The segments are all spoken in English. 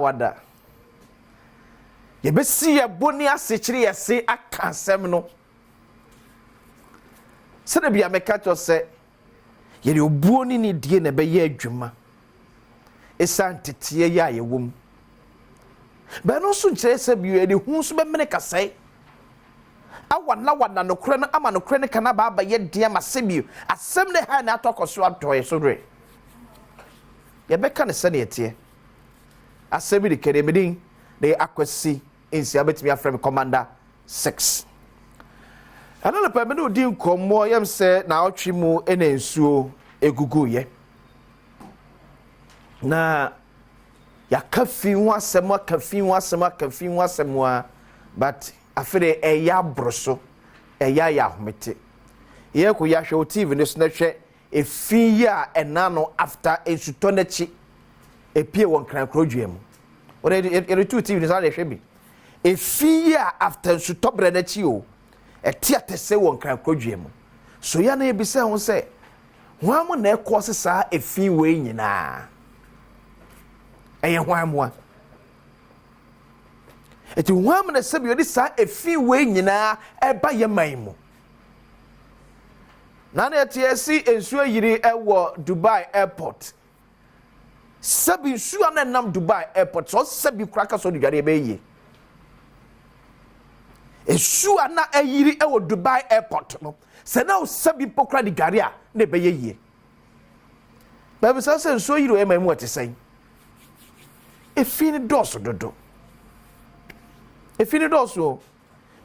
wada ye besi ye boni asechire ye se aka asem no se na bia meka to se ye obuo ni die na be ye adwuma esan tete ye aye wom be no so nkyere se bia de hu so be mene kasai awana no kure no ama no kure ne kana ba ye de ma sebio asem ne ha na atokoso atoye so re ye beka ne se ne yete asem de kede medin de akwasi ensi abetimi afrem commander 6 ana na pa me no di nkomo yem se na otwe mu ena ensuo egugu ye na ya kafi ho asem but afere eya broso eya ya homete ye ko ya hwe TV ne so na hwe efi ya enano after ensuto na chi epie won kran krodwem ore two TV ne sa de hwe bi efi ya after ensuto bre na chi o eti atese won kran krodwem so ya na ebise ho se ho am na ekose sa efi we nyina eye ho amwa eti ho am na sebio di sa efi we nyina eba ye manmu na na eti esi ensuo yiri ewo Dubai airport sabi ensuo na nam Dubai airport so sabi kraka so dware ebe yi ensuo na ayiri ewo Dubai airport no se na sabi pokra di gare a na ebe yi ba bi sa se ensuo yiri e manmu atesen efi ni doso dodo efini doso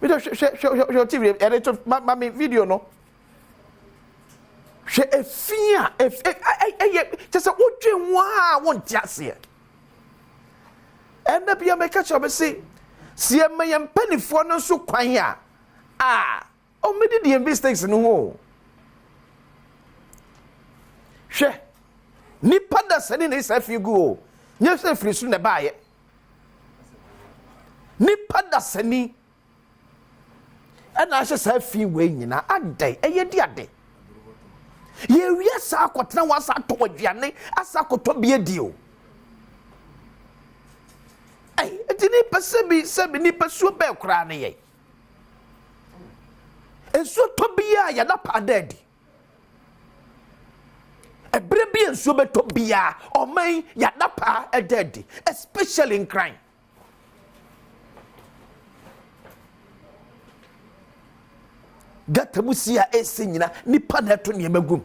video show TV editor mami video no she efia just wodwe nwa won tiase enda bia make sure be say sie mayem panifo no so kwan o me di the mistakes no ho she ni pada sani ne sa fi go nya se firi su ne baaye ni pada sani ana ahye sa fi we nyina adai eye di ade ye wiya sa akotena wasa to aduane asa akoto bie dio ai etini sebi ni pesuo be kra ne ye enso to bia ya na padadi ebre bi enso be to bia o man ya na pa edadi especially in crime. Gata musia esinyina nipa na to ne magum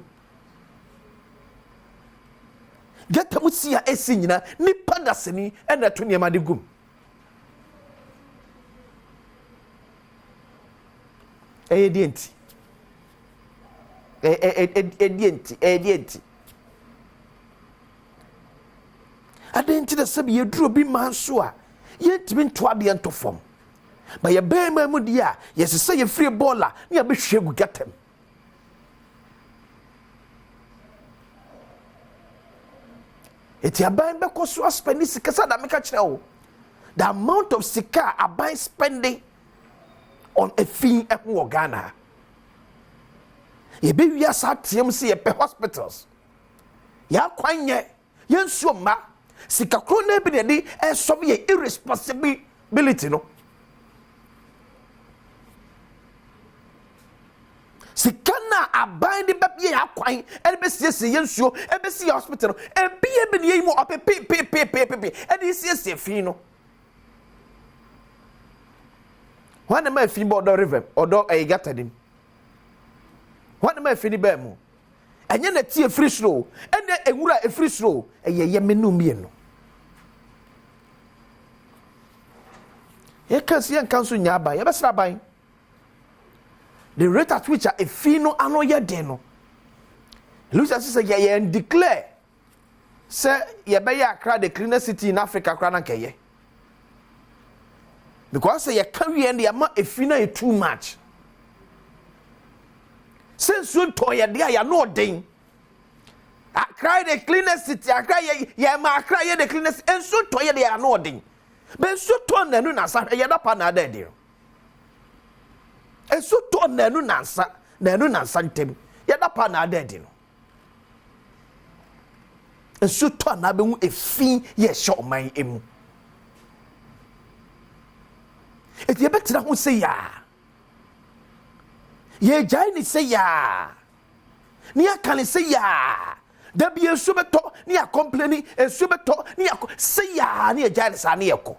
gata musia esinyina nipa da seni na to ne madegum edienti adenti da sabi yeduro bi manso a yentimi nto ade ento fom ba ye bema mu dia yes say ye free baller na ya be hwegu gatem eti aban be koso spending sika sa da meka kire o the amount of sika aban spending on a thing e ho Ghana ye be wi asa tiem se ye pe hospitals ya kwanye ye nsuo ma sika kro na bi de e so ye irresponsibility no sikana aban de babie akwan ebe siesie yensuo ebe si hospital ebe ebe ne yimo opepe ede siesie fi no wana ma fi bodo river odo ayigatadim wana ma fi ni ba mu enye na tie free slow ene ewura e free slow eye menum ye no ye kansi yan kanso nya ba ye besra ban the rate at which a fino ano ye deno Lucia say ye declare say ye be ya Accra the cleanest city in Africa kra na keye because say ye can we end the amount fino is too much since you to ye there ya no den Accra the cleanest city Accra ye ma Accra ye the cleanest and so to ye there no den ben so to na nu na sa ye da pa na da there eso to nanu nansa ntem ya da pa na adedi no eso to na be hu efi ye hye oman emu If you better who say ya. Ye Jani say ya. Nia can say ya. There be a subeto, near complaining, a subeto, near say ya, near Jani Saniako.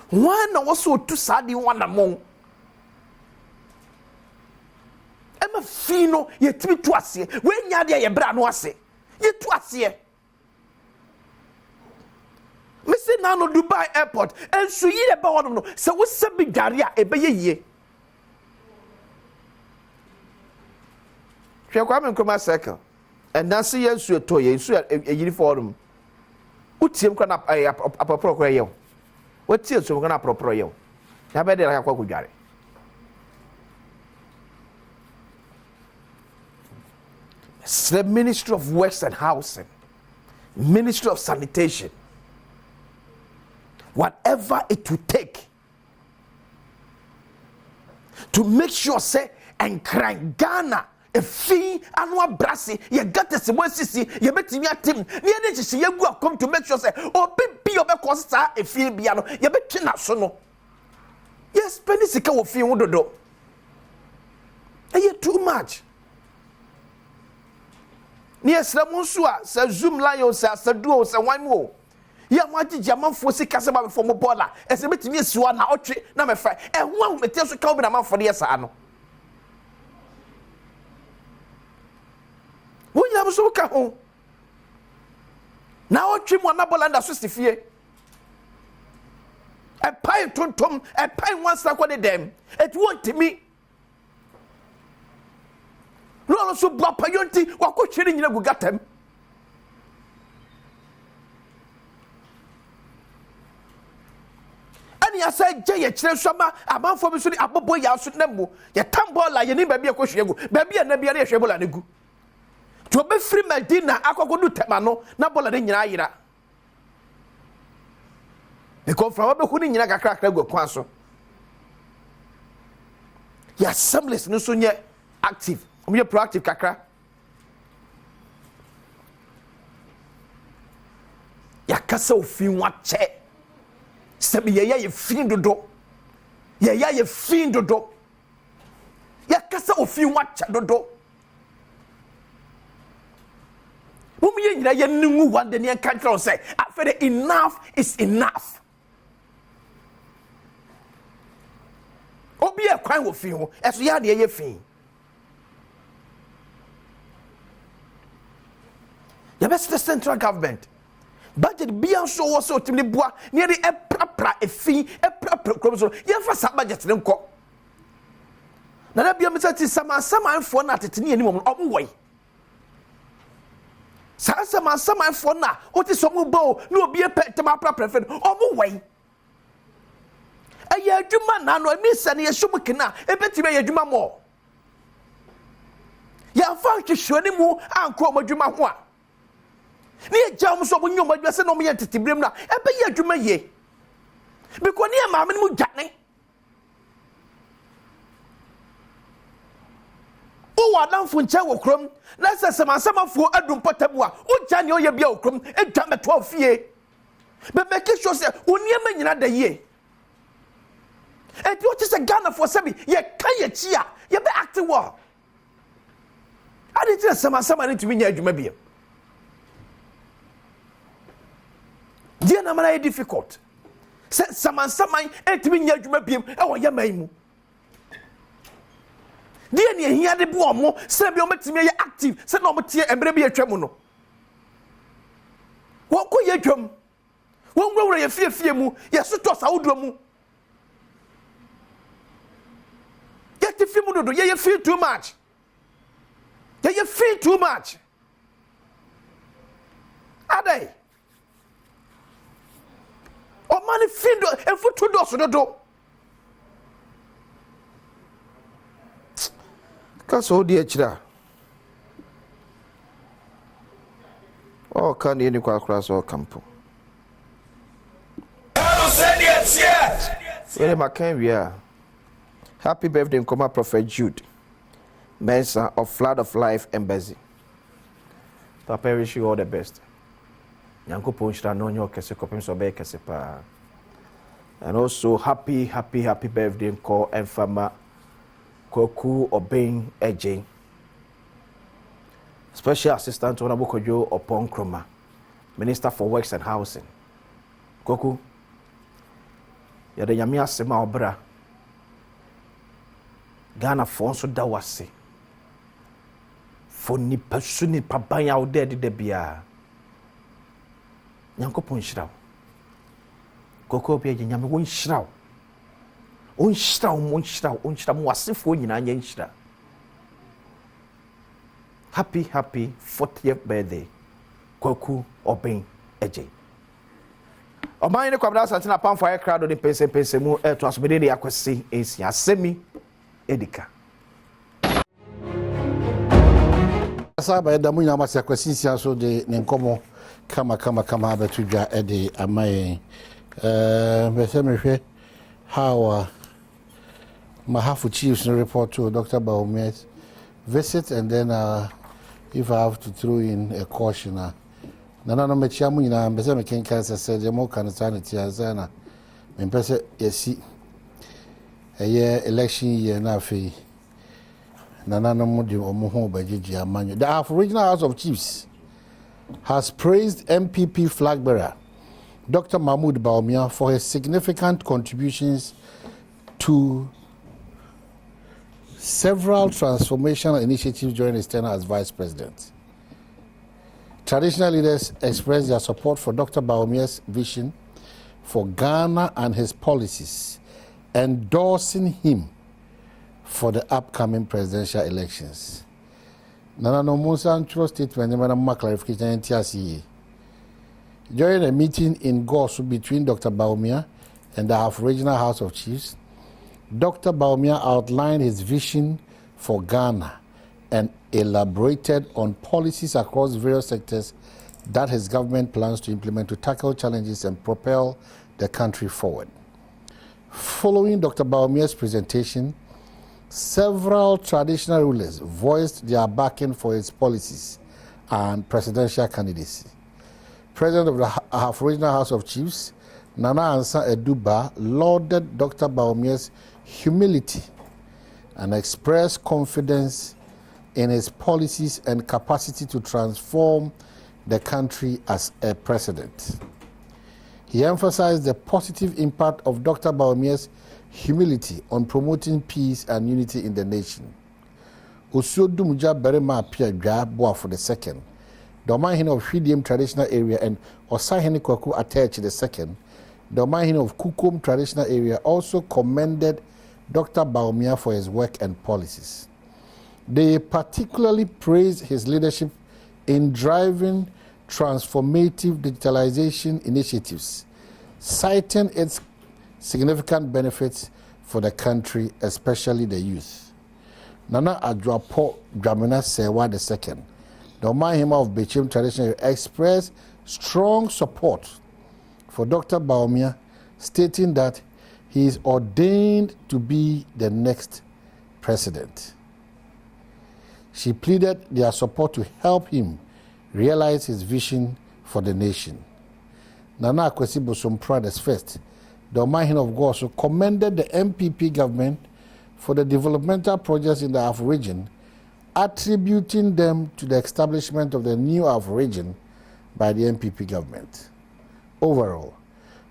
One also too sad in one among. Emma Fino, ye timi twasie, when yadia ye bra no ase, ye twasie. Missing now no Dubai airport, and so ye about no, so what's a big daria, a bay ye. She come and come a circle, and Nancy and Sue Toy, a uniform. What's him can up a proper? What's your so gonna proper you? I bet I have what we got it. The Ministry of Works and Housing, Ministry of Sanitation, whatever it will take to make sure say and crank Ghana a fee annual brassy, you got the one sissy, you bet me a team, near the you go come to make sure say, oh, be of a costa a fee piano, you bet you not so no. Yes, penny sick of fee would do. And you too much. Near Slamusua, Sir Zoom Lions, Sir Duos, and one more. Ya wanted German for sick as about from a bola, as a bit near Swan, or tree, number 5, and one with tells you come in a month for the Asano. When you have so come home. Now, trim one double under 60 a pie tom, a pie one stuck on them. It won't to me. No, so block payonti, what could chilling you know, got them. And I said, Jay, a chill summer, a man for me, so the apple boy, I'll shoot them. Your tumble like you need baby a question, baby and maybe a shable and a good. To be free my dinner, I could do temano, Nabola in Yaira. They come from a hooding in a crack go quanso. Your assemblies no soon yet active. We are proactive, Kakra. Yakasa fin what check. Sabi ye fiend do. Ye fiend do. Yakasa fin what do. Women ye knew what the near country say. After enough is enough. Obi a crime of you as we had the fin. The best the central government. Budget be so also to the bois nearly a proper a fee, a proper chromosome. You have a budget them call. Now that be a message some for not at any moment of way. Some for now, what is some bow, no be a pet to my proper friend of way. A year Juma now, no miss any a shumakina, a bit to a Juma more. Ya found to show any more and call my Juma one. Near Jams of you might be no me entity brimna, a be a Juma ye. Because near Mamma Mujani. Oh, I don't find Chow Crum. Let's say some for Adom Potabua, oh, Janio Yabio Crum, and Jam at 12 year. But make sure say, when you mean another year. And what is a gunner for Sabi? Ye kaya chia, ye be acting war. I didn't tell someone to win your Jumabia. Dear Namara difficult. Said someone and to win your Jumabia, our Yamaimu. Dear near here the boom, Sabio Maximia active, said no material and maybe a tremono. What could you drum? Won't go a fear mu, yes, it was out drum. Get the film, you feel too much. You feel too much. Are they? Oh, money findo and for 2 doors on the door. Because oh dear chira. Oh, can't any cross or campo. Where am I came here? Happy birthday, Nkoma Prophet Jude Mensa of Flood of Life Embassy. Papa, wish you all the best. Yanko Ponchra no nyo kese kopim so be kese pa. And also happy birthday call and fama Koku Obeng Eje. Special Assistant to Honorable Opon Kroma, Minister for Works and Housing. Koku, you're the Yamia Sema Obra. Ghana Fonso Dawasi. For ni pasuni pabanya out there de bia. Nyanko Punshraw. Koku Bia Yami won shraw. Unshraw, wasifo nyina nya nshra. Happy 40th birthday, Koku Obeng Eje. Oman ne kwabra santina pamfo aye crowd Adom Mpensenpensemu to asomede de akwese ensi asemi edika. Asaba Adom nyama se akwese ensi aso de ne nkomo kama betudwa ede amaye besemehwe how Mahafu Chiefs report to Dr. Baumier's visit, and then if I have to throw in a caution, Nana no mechiamu ina mbese meken kansa said the more can sanity azana mpese yesi eye election year na afi Nana no mudi omo bajiji amanyo. The original House of Chiefs has praised MPP flag bearer Dr. Mahmoud Bawumia for his significant contributions to several transformational initiatives during his tenure as vice president. Traditional leaders expressed their support for Dr. Bawumia's vision for Ghana and his policies, endorsing him for the upcoming presidential elections. Nana no Musa statement and clarification. During a meeting in Gosu between Dr. Bawumia and the Regional House of Chiefs, Dr. Bawumia outlined his vision for Ghana and elaborated on policies across various sectors that his government plans to implement to tackle challenges and propel the country forward. Following Dr. Bawumia's presentation, several traditional rulers voiced their backing for his policies and presidential candidacy. President of the Regional House of Chiefs, Nana Ansa Eduba, lauded Dr. Bawumia's humility and expressed confidence in his policies and capacity to transform the country as a president. He emphasized the positive impact of Dr. Bawumia's humility on promoting peace and unity in the nation. Osodumuja Berema Apia Dwa for the second, the Omanhene of Hwidiem traditional area, and Osahene Kwaku Atechi the second, the Omanhene of Kukum traditional area, also commended Dr. Bawumia for his work and policies. They particularly praised his leadership in driving transformative digitalization initiatives, citing its significant benefits for the country, especially the youth. Nana Adwapo Dramina Sewa II, the Omanhene of Bechim traditional area, expressed strong support for Dr. Bawumia, stating that he is ordained to be the next president. She pleaded their support to help him realize his vision for the nation. Nana Akwesi Bosompra first, the Omanhene of Goso, commended the MPP government for the developmental projects in the Afro region, attributing them to the establishment of the new Afro region by the MPP government. Overall,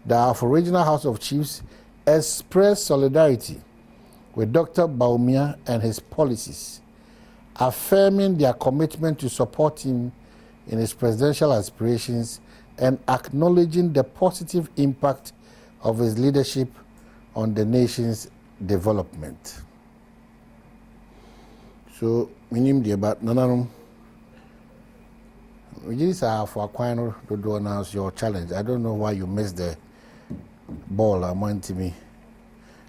the Afro Regional House of Chiefs expressed solidarity with Dr. Bawumia and his policies, affirming their commitment to support him in his presidential aspirations and acknowledging the positive impact of his leadership on the nation's development. So, minim di about nananum. We just have for Aquino to do announce your challenge. I don't know why you missed the ball among to me.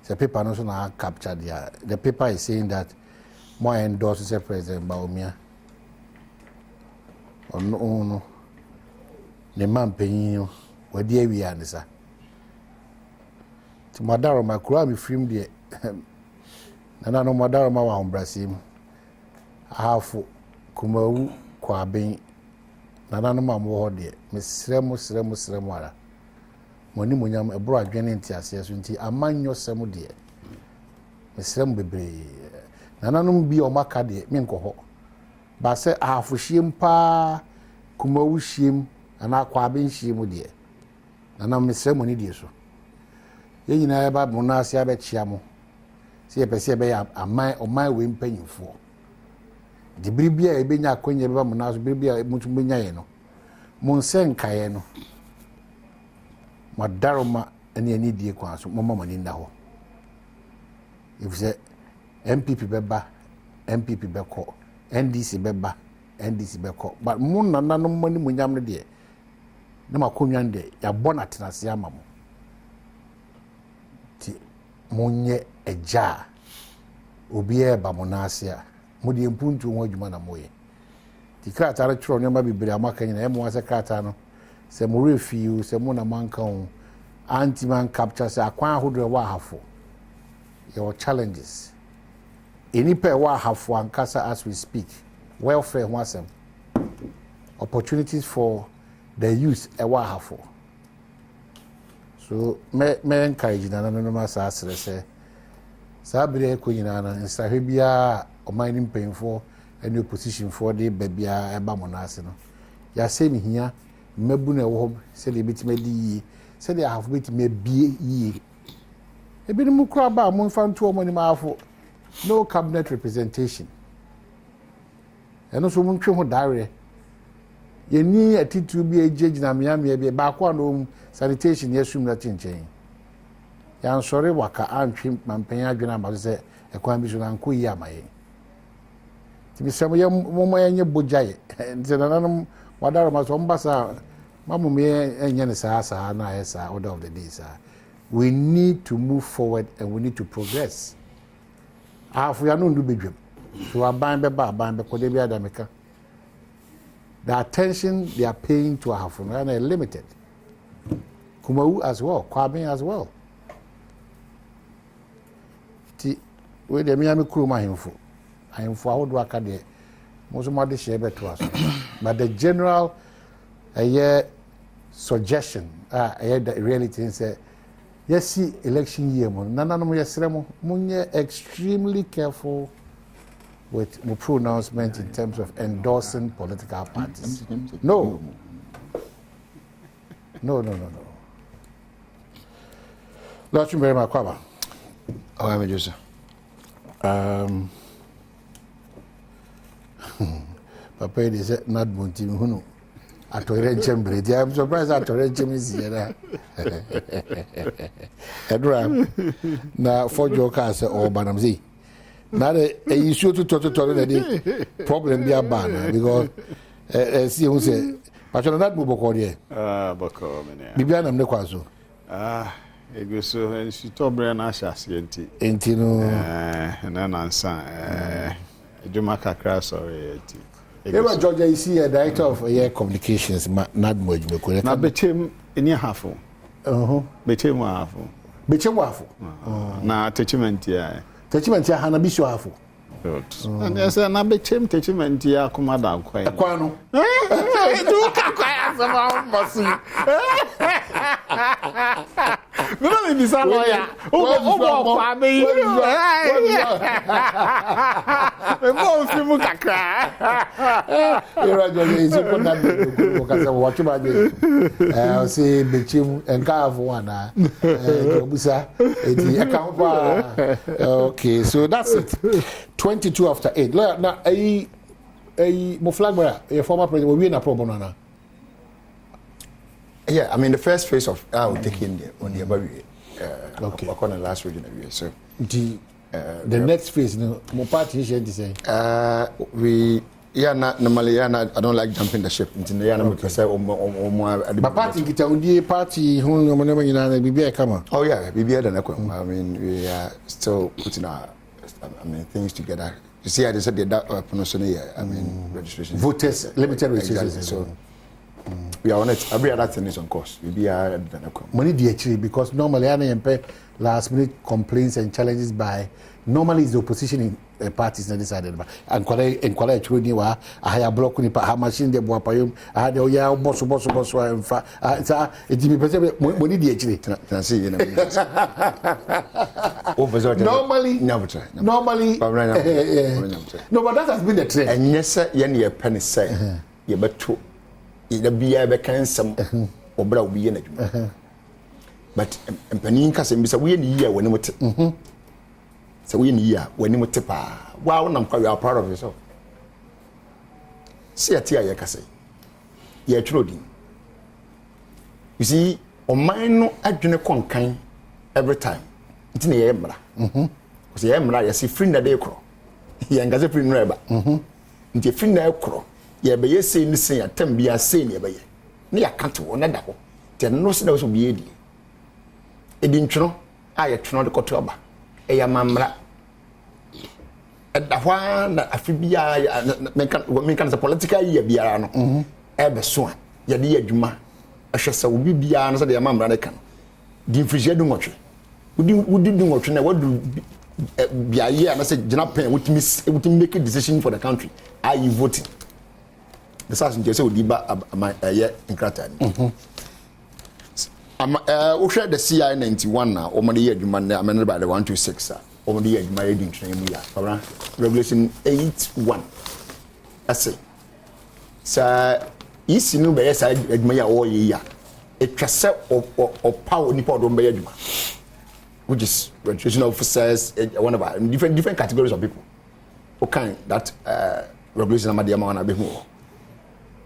The paper also now captured the paper is saying that more endorses President Bawumia. Oh no. The man paying you where dear we are, sir. To Madaro Macra, me film the Nana no Madaro Mawa on Brasim. I have Kumawu Kwabe Nana no Mamu, dear Miss Remus Remara. Moni munyam ebro adwene ntiase so nti amanyo sem de mesrem bebre nananom bi o maka de menko ho ba se ahafohiem pa kumawuhiem ana kwa benhiem de nanam mesrem moni de so ye nyina eba monase abechia mo se yepese be ya aman we mpanyimfo de biribia ebenya akonya beba monase biribia mutum benya ye no monsenkaye no madaroma ene ani die kwa so mama mani nda ho if say MPP beba MPP beko NDC beba NDC beko but mun nana no mani munyam no de na makonwa de ya bona tenase ama mo ti munye eja obi e ba monase a mo de mpuntu ho adwuma na moye ti krata ra tworo nyama bibire amaka nyina e mo ase krata no se mo refiu se mo na manka ho anti man capture se akwan ahodo wa hafo your challenges any pe wa hafo ankasa as we speak welfare ho asem opportunities for the youth e wa hafo so me encourage na no ma sa asere se sa bire ko nyina na nsahwe bia o man ni mpemfo any opposition for the babia e ba mo na ase no ya se mi hia mebu na wo se le bitima di yi se le ahafo bitima bie yi ebi ni mu kura ba mo mfa nto mo ni ma afo no cabinet representation eno so mu ntwe ho dare ye ni atitu bi ejeji na miamia bi ba kwa no sanitation yesum na chenchen ya nsore waka antwe mampen adwena ma se ekwan bi so na nko yi amaye ti bi sem ye mo ye bojaye nti na nanam wadaro ma so mbasa mamu me enye ne saa na esa order of the day sir. We need to move forward and we need to progress. Afu ya no ndu bedwam. So aban be ba aban be kode bi adameka. The attention they are paying to Afu no are limited. Kumawu as well, Kwabin as well. Ti we de miami kuruma himfo. Ahimfo ahodo aka de mo so mo de share beto aso. But the general suggestion the reality is yes see election year mo nananom yesremo munye extremely careful with my pronouncement in terms of endorsing political parties. No. Lord very much kwaba. I'm a user. Papa is not Montim Hunu. I'm surprised at Torrenchim is here. Edram, now for your cars or Banamzi. Now, you should to the problem be a banner because, see who say, but you're not Bubokodia. Boko, Bibianam Nequazo. It goes so, and she told Brian Asha, Intino, and then answer, Jumaka Crass or Ever Georgia is here, director of air communications, not much. Now, between in your half. Between half. Between waffle. Now, attachment, yeah. Attachment, Hanabiso waffle. And there's an abetim attachment, yeah, Commander. Quano. Let me say, lawyer. Oh, Fabi. Say Bichim and Carvana. Okay, so that's it. 22 after 8. Now, a Moflagma, a former president, will win a pro bono. Yeah, I mean the first phase of our taking on the above okay. On the last region of year. So the next phase, no more party is to say. Not normally. I don't like jumping the ship into the yana because but party kita undi party who no money na BBI come. Oh yeah, BBI than I mean we are still putting our things together. You see, I just said that promotion here. I mean registration. Voters limited registration. Exactly. So we are on it. Every other thing is on course. We are money actually because normally I pay last minute complaints and challenges by normally it's the opposition in parties that decided about and kwale churu ni wa ahaya block ni pa machine de boa payum ah de oya boss in fact sa it be person money dey actually can see you know normally no but that has been the trend and yes ye na penny say ye beto ye bia be kan sam obra obi ye na dwuma but mpanin ka sem bi say we ni ye woni mote so we ni ya wani mutepa wow nam kwa you are proud of yourself see atia ya kase ya trodi you see o man no adwene konkan every time nti na ye mra because ye mra ya see free na dey kro ye ngaze free no eba nti free na ekro ye be ye sei ni sei atam bia sei na ye be ye na ya kanto wo na da ho te no se da so bi edi edi ntwno a ye twono de koto aba eya mamra edahwa na afibia menkan the political year biara no ebe so a ye de adwuma ahwese obi biara no so de ya mamra ne kan di mfrihia du nwotwe wudi du nwotwe na wadu biaye na say gina pen wutimi make a decision for the country are you voting the sas nje say odi ba ye inkrata ni we share the CI 91 na o mo de adwuma na amended by the 126 o mo de adwuma ready train mu ya abra regulation 81 ase sa isi no be yes adwuma ya o ye ya etwase o power ni power do be adwuma which is registration officers one of different categories of people okay that regulation amade ma na be hu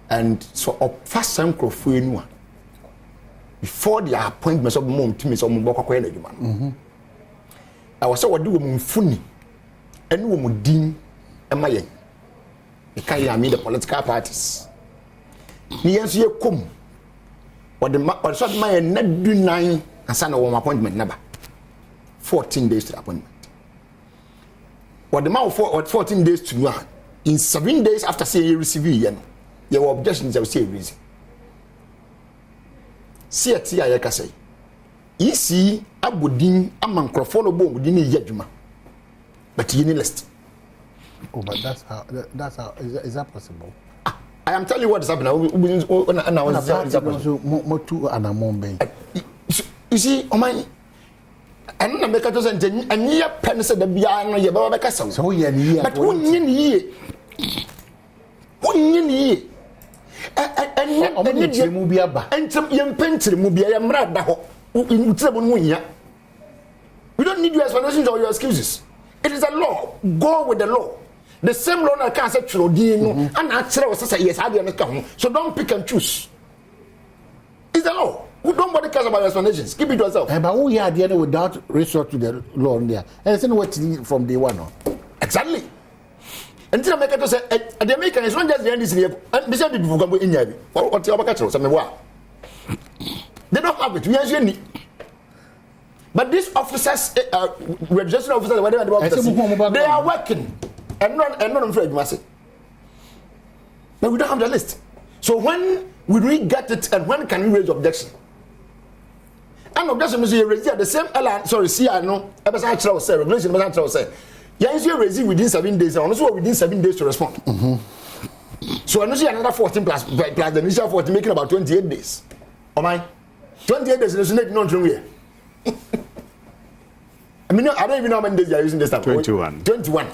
and so fast time crofo enu before the appointment of mom to me so mo kwakwa na djuma no I was so wodi wo mfuni ene wo mudin ema yen e kan ya me the political parties ni yenso ye kom wodi so ma yen na dunan asa na wo appointment na ba 14 days to the appointment wodi ma 14 days to no in 7 days after say you receive yen your objections I say reason see atia ya kasai isi abodin amankrofo no bo odin ye adwuma but you need list but that's how is that possible I am telling you what is happening mo tu anamon ben you see o man anu na make to say anyi ya pen say da bia no ye ba ba kasa so ye ni but wonye ni ye and mu bia ba entrem yempentire mu bia ya mra da ho utrebo no nya we don't need your explanations or your excuses it is a law go with the law the same law na can say twrodin no and akere wo say yes ade na ka ho so don't pick and choose it's the law nobody cares about your explanations keep it to yourself but who here there without resort to the law there and say what from day one no exactly until make it say the American is not just the end is here and say the bugambo inya bi what you abaka say me wa they don't have it we are any but these officers registration officers whatever the officers they are working and not afraid to say but we don't have the list so when we really get it and when can we raise objection and objection is raised at the same sorry see I know ever say regulation ever say yes, you receive within 7 days, and also within 7 days to respond. So I know see another 14 plus the initial 14, making about 28 days. Oh my, 28 days is not true here. I mean, I don't even know how many days you are using this stuff. 21. 21.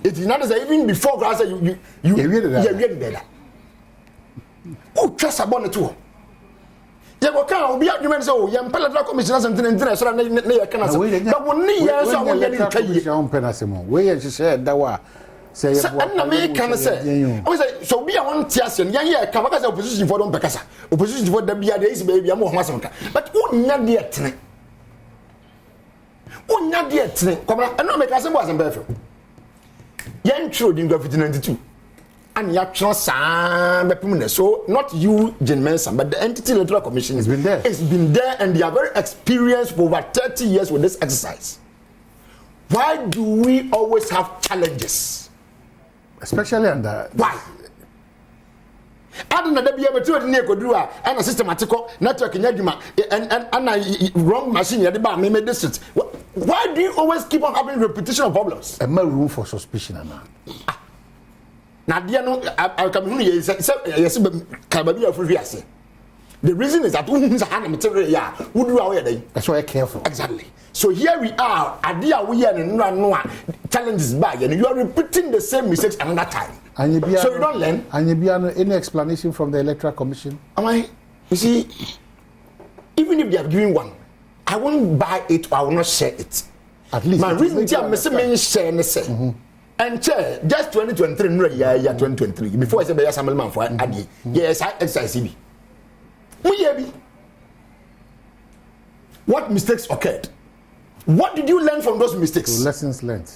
It is not as even before grass you really better. Oh, trust about the two. Yeah, what kind of be argument so young Paladra commissioners and so na can but when ni ya so we dey kai Badwam Mpensenpensemu we ya say that wa say na me can say I say so be a one tiase yan ya ka baka say opposition for don bekasa opposition for da bia dey is baby am ho asem ka but unya dey tene komra no me ka say bo asem be fe yan true din 92 and ya sa so not you Jane Mensah but the entity electoral commission has been there. It's been there and they are very experienced for over 30 years with this exercise. Why do we always have challenges? Especially under why? Adom na da bia betu odi na ekoduru a na systematical network nya dwuma and wrong machine ya de ba me district. Why do you always keep on having repetition of problems? A more room for suspicion now. Na dia no I come hu yes ka ba bia free ase. The reason is that who is a material ya would do away there. That's why careful. Exactly. So here we are, idea we are no challenges back, and you are repeating the same mistakes another time. So you don't learn. And you be any explanation from the Electoral Commission? You see, even if they have given one, I won't buy it or I will not share it. At least my reason is I'm share and share just 2023, yeah, 2023. Before I say yes, I'm a man for Adi. Yes, I exercise CB. What mistakes occurred? What did you learn from those mistakes? So lessons learned.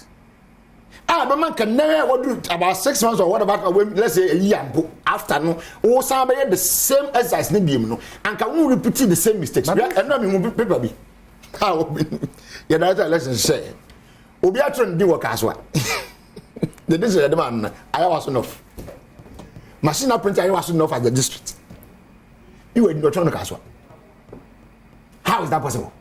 But man can never do about 6 months or what about let's say a year after no or somebody the same exercise no and can we repeat the same mistakes? And not me paper be. How yeah, that's a lesson say. Obi atron di work as well. The this is the man I was enough. Machine printer I was enough at the district. You were not trying to as well. How is that possible?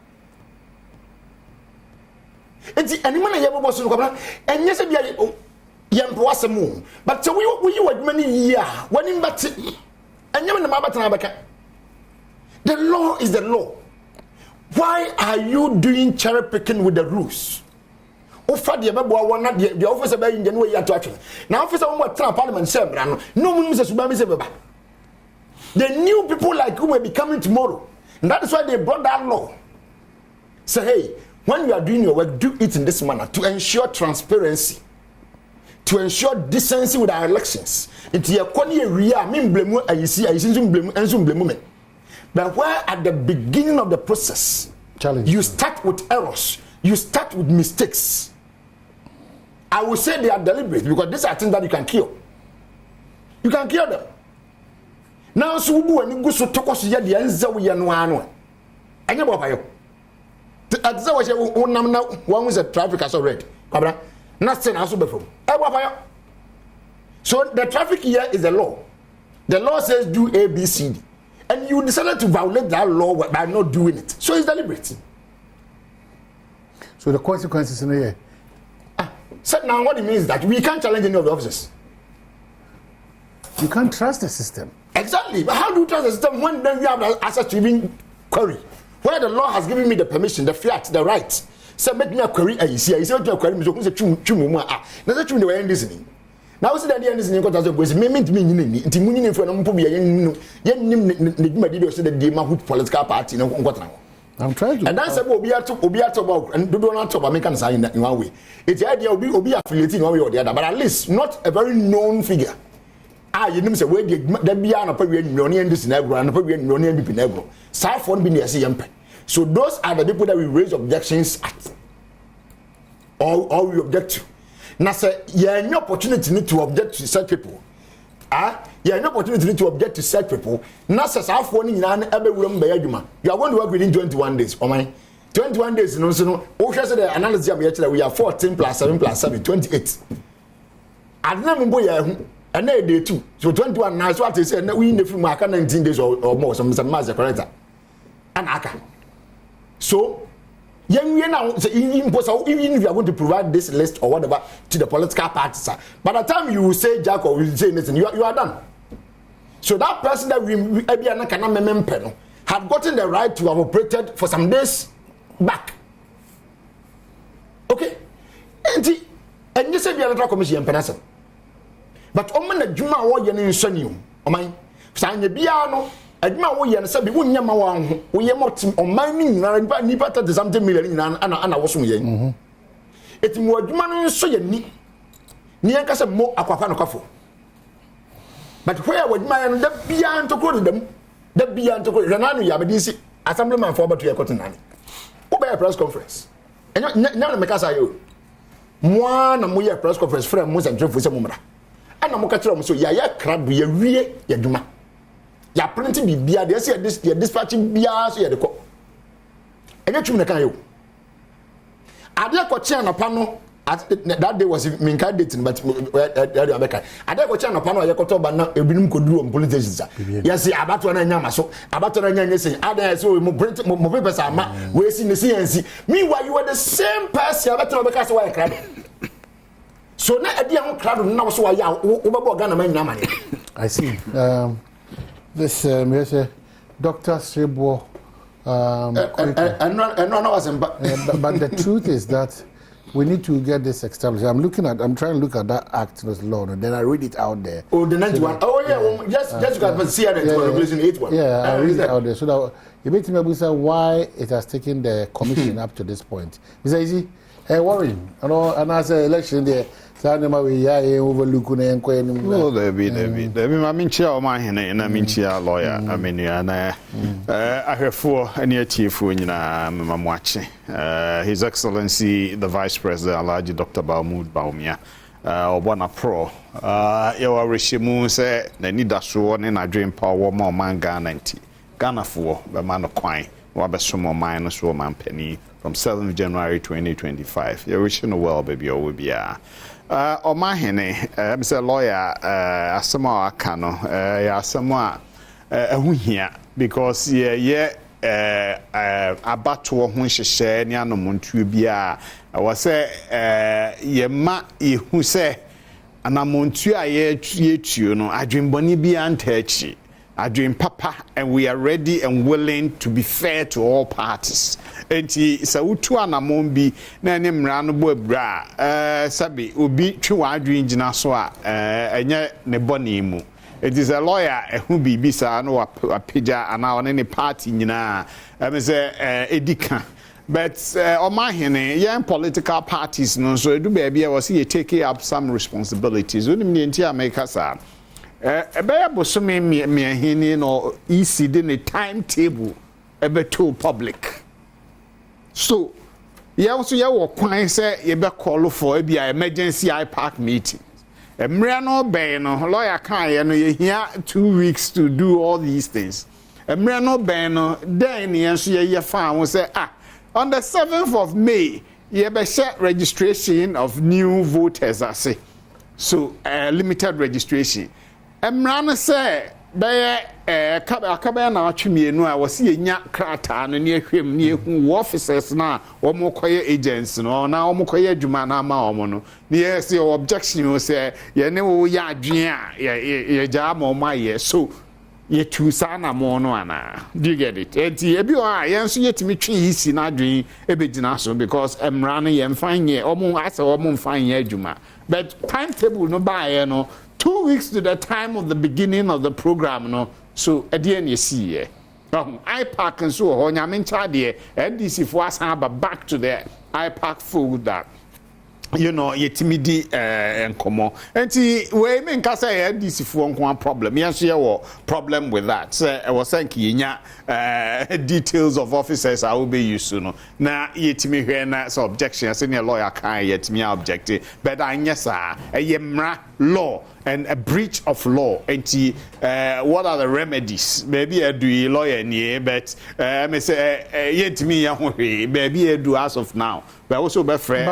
It's anyone I ever was in Cobra, and yes, young Poissamo. But so we were many years when in but and you in the Mabatanabaka. The law is the law. Why are you doing cherry picking with the rules? Offer the Ababa one not the officer by Indian way at action. Now, officer on what Parliament said, no one is a Subami. The new people like you will be coming tomorrow. And that is why they brought that law. Say, hey, when you are doing your work, do it in this manner to ensure transparency, to ensure decency with our elections. It's your blame. But where at the beginning of the process, you start with errors, you start with mistakes. I will say they are deliberate because these are things that you can kill. You can kill them. Now, so when you go so talk us, the answer we are no one. I never buy you. At the one was a traffic as already. Nothing else before. So the traffic here is the law. The law says do A, B, C, D. And you decided to violate that law by not doing it. So it's deliberate. So the consequences in the year. So now what it means is that we can't challenge any of the officers. You can't trust the system. Exactly. But how do you trust the system when then you have access to even query? Where the law has given me the permission, the fiat, the right. So make me a query. I see a query. Me so say chum. Na say chum the way listening. Now see that the listening because as boys me mean ni nti munyi for no mpo bia yen ne djuma di so the Demahut political party no nkwatra. I'm trying to. And that's obi ato and do not talk about making sign in one way. It's the idea obi affiliating one way or the other, but at least not a very known figure. You know say we the bia na pa we million this na agro na pa we million BP na agro. Sa for be na say yempe. So those are the people that we raise objections at. Or we object to. Now say you have no opportunity to object to such people. You have no opportunity to object to such people. Now say sa for ni na ebe wuram be adwuma. You are going to work within 21 days. Oh my. 21 days no so no. O hwe say the analysis am here we are 14 plus 7 plus 7 28. Adna mbo ya hu. And then day 2. So 21 now, so what they say, we in the film, 19 days or more, some mass correct. And aka. So, young now, even if you are going to provide this list or whatever to the political parties, by the time you will say Jack or will say listen, you are done. So that person that we had gotten the right to have operated for some days back. Okay? And you said the electoral commission Penasem. But omen na djuma wo ye ne nsani oman sanye bia no adwuma wo ye ne se bi wonnya ma wa ho wo ye motim oman ni nyina nipa 30 something million nyina ana wo so ye etimu adwuma no nso ye ni en ka se mo akwafa no kwafo but where adwuma ye no da bia ntokoro dem da bia ntokoro renanu ya be dinsi assemblyman for bato ye kotinani wo be press conference enyo na me ka sa yo mo na mo ye press conference frem mo central se mo mra ana mo ka kire mo so ya krab ya wie ya dwuma ya print bibia de say this ya dispatch bia so ya de ko enye twum na kan yo ade ko chia na pa no that day was minka dating but America ada ko channel pano ye koto ba na ebinum ko duro police station yes abato na nya maso abato na nya nyese ada so mo papers ama we see ne see meanwhile you are the same person abato na be say why crowd so na ade ho crowd na so why ya wo bebo Ghana man nyama ne. I see. This Dr. Sebo but the truth is that we need to get this established. I'm trying to look at that act as law, and then I read it out there. Oh, the 91. Just you can see it in Regulation 81. Yeah, I read it out there. So that you make me say why it has taken the commission up to this point. It's easy. Hey, worrying. And as an election there. Well, there be. I mean, chair my hand, and I mean, chair lawyer. I mean, and I have four any chief when I'm watching. His Excellency, the Vice President, Alhaji Dr. Baumia, one pro. Your regime say they need a sworn in a dream power more man Ghana for the man of quine, Wabasumo minus woman penny from 7th January 2025. You're wishing well, baby, or will be or my henny, Mr. Lawyer, Asama Kano, Asama, here because about to whom she share Niano Montubia. I was say, ye ma, who say, and I'm Montua you know, I dream Bonnie and Techi. I dream Papa, and we are ready and willing to be fair to all parties. Enti sautu anamombi na ne mra no bobra sabi obi twa adwen gina so a enye ne boni mu. It is a lawyer who be bisa no apija ana one ne party nyina me say edika but on my hene young political parties no so edu ba bia was you take up some responsibilities onim ne ntia make sa ebe bosome me hene no EC de ne timetable ebe to public. So, you also kwan say you be call for a emergency IPAC meeting. A Mrano Beno, lawyer can you here 2 weeks to do all these things. A Mrano Beno, then you found say on the 7th of May, you be set registration of new voters. I say so limited registration. A Mrano say akaba na atwemie no a wose nya krata no ne ahwem ne ehu officers na omo koye agents no na omo koye adwuma na ma omo no ne yes your objection o say ye ne wo ya adwen a ye ja ma omo aye so ye tu sa na mo no ana do you get it enti ebi o a ye nso yetimi twe hisi na adwen ebegina so because emra no ye mfan ye omo asa omo mfan ye adwuma but timetable no ba ye no 2 weeks to the time of the beginning of the program, no. So at the end you see, IPAC and so on. I mean, NDC for us back to the IPAC food that you know yetimidi and come and see we mean kasa NDC for one problem. Yes, you problem with that. So I was saying details of officers I will be used to no. Now yetimi here so objection. I say lawyer can't yetimi object, but I yes a yemra law. And a breach of law. And what are the remedies? Maybe I do lawyer near, but I say yet me maybe I do as of now. But also be friend.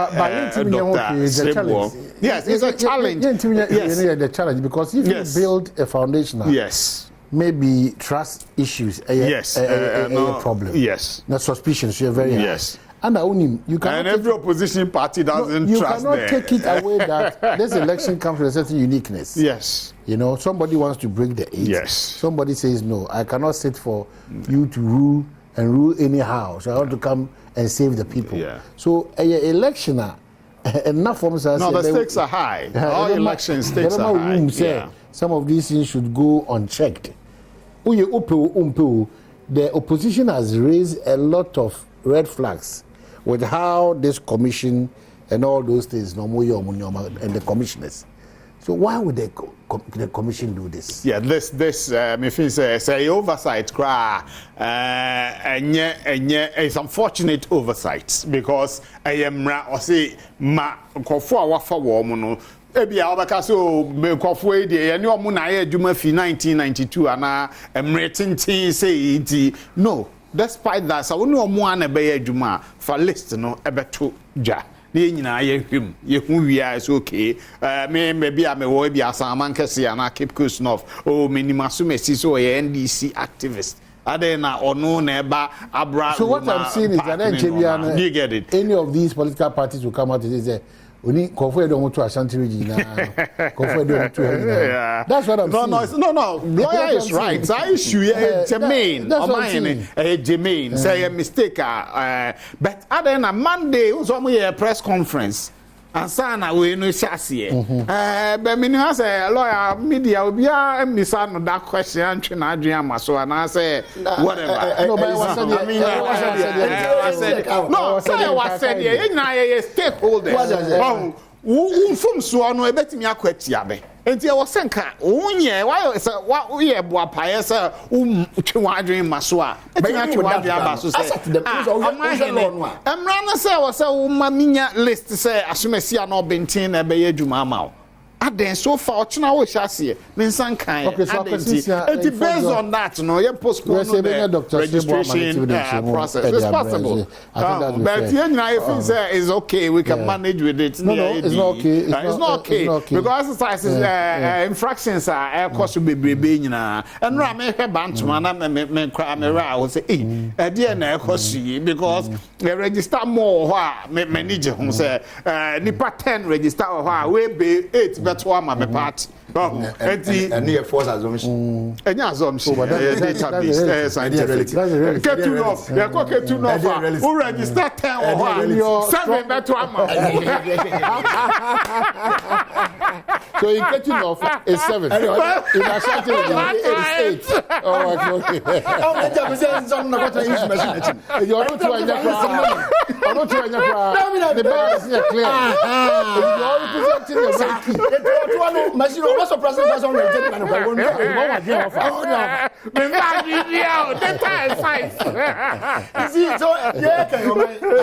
Yes, it's a challenge. Yes, the challenge because if you build a foundation, yes, maybe trust issues. Yes, no problem. Yes, not suspicions. You're very yes. And you and every opposition party doesn't trust them. You cannot take it away that this election comes with a certain uniqueness. Yes. You know, somebody wants to break the 8. Yes. Somebody says, no, I cannot sit for you to rule and rule anyhow. So I want to come and save the people. Yeah. So election, enough forms are... No, the stakes are high. All election stakes are high. Yeah. Some of these things should go unchecked. The opposition has raised a lot of red flags with how this commission and all those things, and the commissioners. So why would the commission do this? Yeah, this if it's say oversight, it's unfortunate oversight because I am or say ma kofo wafa wo no ebi a obaka so me kofo e de ene omo na ya adwuma fi 1992 ana emretintin say iti no. Despite that, so only one be adwuma for list no ebeto ja ne nyina ye hwem ye hu wia is okay me maybe am we bi asaman kese ya na Cape Coast North o minimaso mesi so ye NDC activist adena ono na eba abra. So what I'm seeing is that do you get it? Any of these political parties will come out and say Oni Kofo don't want to Ashanti region. Kofo don't want to. That's what I'm saying. No. Lawyer is right. So issue Jermaine. That's what I'm saying. Jermaine say a mistake. But other than Monday, also we a press conference. And sana we no chassis. But me has a lawyer media will be a misan that question and try Adrian Maso and I say whatever. No, but I said no, say what said here. You stakeholder. Who from so no ebetimi akwatia be. Enti e wo senka unye why say what we e boa pae say twe wadwen maso a etimi twe wadwen abaso say emra na say wo say wo ma minya list say asomasi a no bentin na be adwuma ama wo aden so far ochina wo hyasie me nsan kan enti based on that no you postpone the registration process it's possible but you know if it's okay we can manage with it. No, it's not okay. It's not okay because exercises infractions are cost be nyina and ra me hwe bantuma na me kra me ra wo say eh dey na cost because register more ho a me manage ho say nipa 10 register ho a we be 8 to my party. And near force assumption. And assumption. Database scientific. Get to know. They go get to know. Who register 10 or 7 better So you get to know it's 7. In Ashanti it's 8. Oh, okay. Oh, let me say something about the information. You're not trying to I'm not trying to the bar is clear. You're representing your right. What's the president on the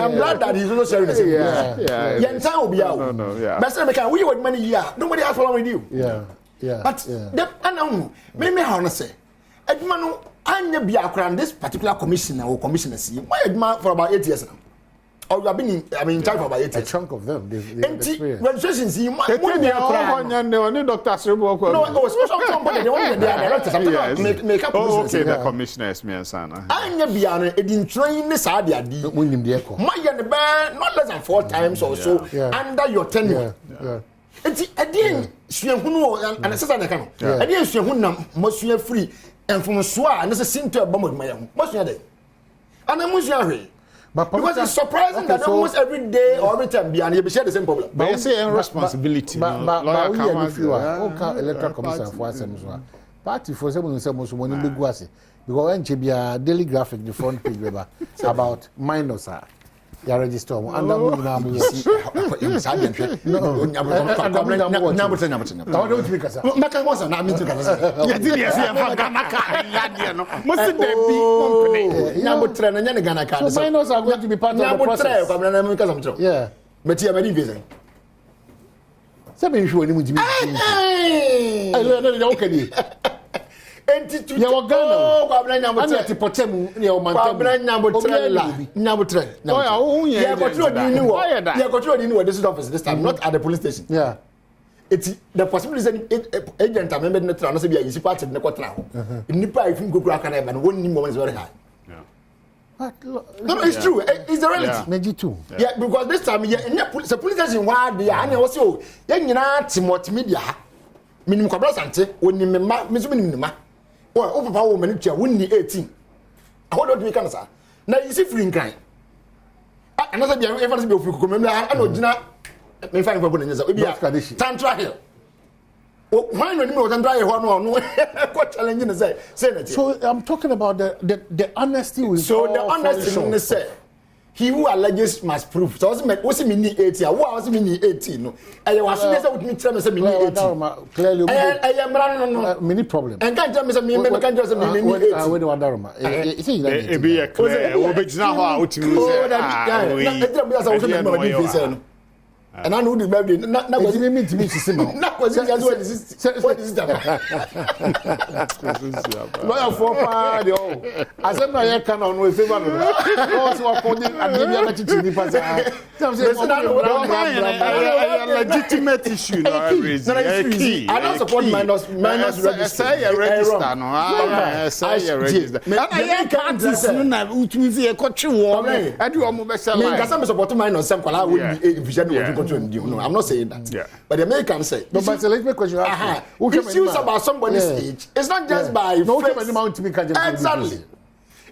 I'm glad that he's also sharing the same. Yeah, time will be out. No. We would money here. Nobody else following you. Yeah. But I know. Maybe how to say. Edmano, I never be around this particular commissioner or commissioner. Why Edman for about 8 years now? Or you have been in charge for about 8 years. A chunk of them. Registrations, you might be around. No, Dr. Sribo. No, it was special company. They want their directors. Make up. Okay, the commissioners, me and Sana. I never be on it. Didn't train this idea. Winning the echo. My the bear not less than 4 times or so under your tenure. It's again, Shuno and Assistant Account. Again, Shunam, Monsieur Free, and from Swa, and this is seen to a bomb with my own. What's your day? And I'm But because it's surprising that almost every day or every time behind you share the same problem. But you say responsibility. But we are electoral commission for us. Party for some most money big was it because when be a daily graphic the front page about minors are you register and that will now be so minors are going to be part of the process. Yeah. But you are very busy. Seven sure you to be. I don't know okay. You are Ghana. I'm at the Potemu near Montana. Oh, yeah, but you knew this office this time, not at the police station. Yeah. It's the possibility that agent I remember not to be a easy part of the quarter. In Nipa, if you go crack and 1 moment is very high. No, it's true. It's the reality. Maybe too. Yeah, because this time, the police station, why they are also, then you're not multimedia. Minimum Cabrasante, when you Miss or over power woman, win the 18. I hold on to Canada. Now you see free in crime. Another day, ever be of remember, I know Dina may find for goodness. Tantra Hill. Why not know Tantra Hill? What challenging is that? So I'm talking about the honesty with so the honesty in the say. He who alleges must prove. So what's mean 80? What was mean 18? I was with me tell me say 18. Clearly, I am running many problem. And can't tell me some me can't just mean 18. I would wonder. It be a clear. What be now how to And I know the baby. Not was it mean to me to see now? Not was it just what is that? Lawyer for party. I said no, you can't on with favor. Also, according to the legitimate issue. I don't support minus register. Say a register. No, say a register. I can't listen. I do almost say. I'm supporting minus some. I would be no, I'm not saying that. Yeah. But the Americans say. No, but let me question. Issues about somebody's age. It's not just by. No, exactly.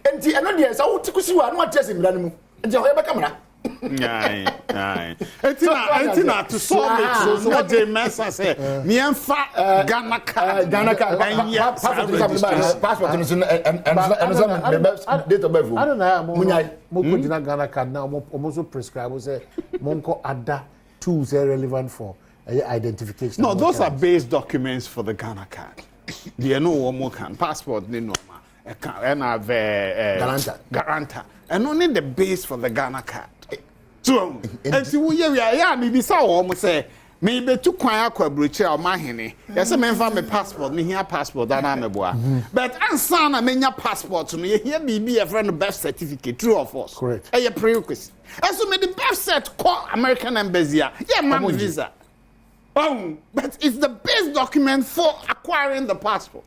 And the another is how to see what not just in Ranimu. And you have a camera. Aye. Etina to solve it. So what the mess say. Me and Ghana card. Passport and date of birth. I don't know. Mo Ghana card now. Almost prescribe say monko ada tools are relevant for identification. No, those are base documents for the Ghana card. They know one more can passport. They know. And have guarantor. And only the base for the Ghana card. So, and see, we are maybe so almost say, maybe to quite a bridge or my henny. Yes, a man found my passport, me here passport, and I'm a boy. But answer, I mean, your passport to me, here be a friend of birth certificate, true or false. Correct. A prerequisite. And so, may the birth cert call American embassy, yeah, man, visa. Oh, but it's the base document for acquiring the passport.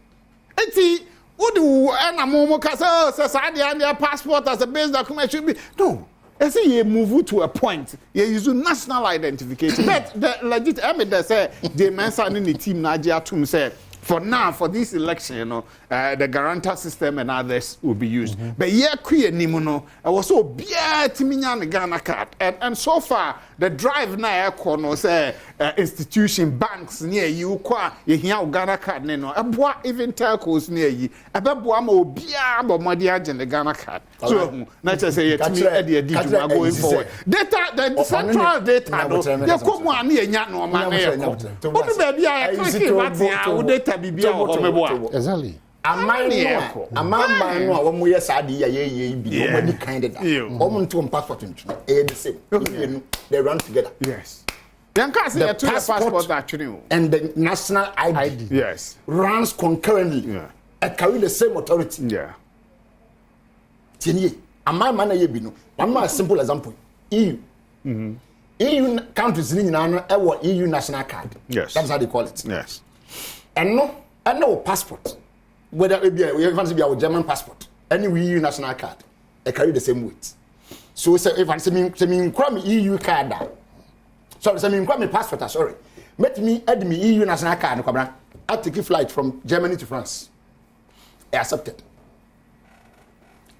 And see, what do and a moment says I passport as a base document should be? No. I say you move to a point. You use national identification. But the legit evidence say the men signing the team Nigeria to say for now for this election, you know, the guarantor system and others will be used. But yeah, queer nimuno. I was so beer timinya Ghana card, and so far the drive na no say institution banks near you qua you hear Ghana card no. Aboa even telcos near you. Abeboa ma obia bo modi agent the Ghana card. So na just say timi going forward. Data the central data no. You come one near nya no man na yeko. Obi be bia I click what ya data bibia o meboa. Exactly. Amman no a wo moye saade ya ye bi no body candidate o to passport ntwe the same they run together. Yes. Then can say to passport actually and the national ID yes runs concurrently. Yeah. And carry the same authority. Yeah. Tienye amman man ye bi no one more simple example EU. EU countries ni nyina no EU national card. Yes. That's how they call it. Yes. And no passport. Whether it be a German passport, any EU national card, they carry the same weight. So if I say me EU card, sorry, say me passport, sorry, let me add me EU national card. I take a flight from Germany to France. I accepted.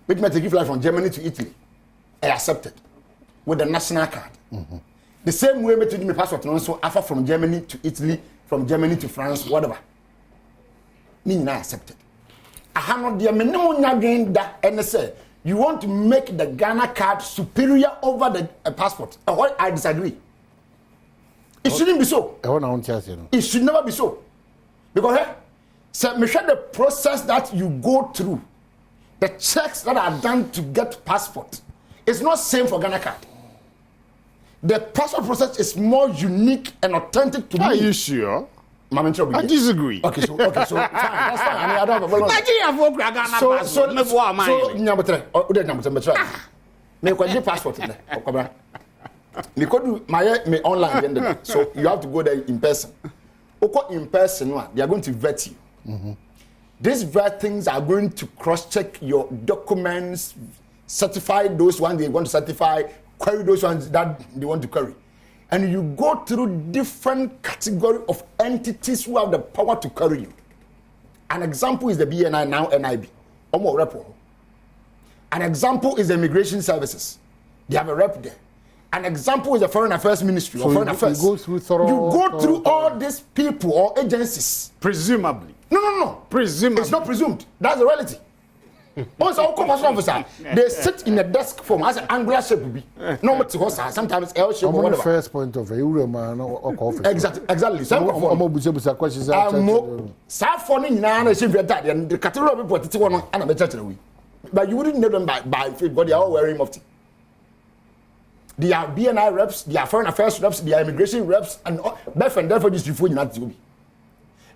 Let me take a flight from Germany to Italy. I accepted with the national card. The same way, me my passport and also offer from Germany to Italy, from Germany to France, whatever. Me not accepted. I have not the minimum again that and say you want to make the Ghana card superior over the passport. I disagree. It shouldn't be so. It should never be so. Because so me sure the process that you go through, the checks that are done to get passport, it's not same for Ghana card. The passport process is more unique and authentic to me. Are you sure? I disagree. Okay, so fine. That's fine. I mean, I don't have a problem. Nigeria for Ghana passport. Me could do my online. So you have to go there in person. In person, they are going to vet you. These vet things are going to cross-check your documents, certify those ones they want to certify, query those ones that they want to query. And you go through different category of entities who have the power to carry you. An example is the BNI, now NIB. An example is the Immigration Services. They have a rep there. An example is the Foreign Affairs Ministry or Foreign Affairs. You go through all these people or agencies. Presumably. No. Presumably. It's not presumed. That's the reality. Once our corporate officer, they sit in a desk form as an angular shape will be. No matter what, sometimes L shape or whatever. First point of view, exactly. Some questions. For the category of people that one and a church. But you wouldn't know them by faith, but they are all wearing mufti. their BNI reps, their foreign affairs reps, their immigration reps, and therefore this reform not to be.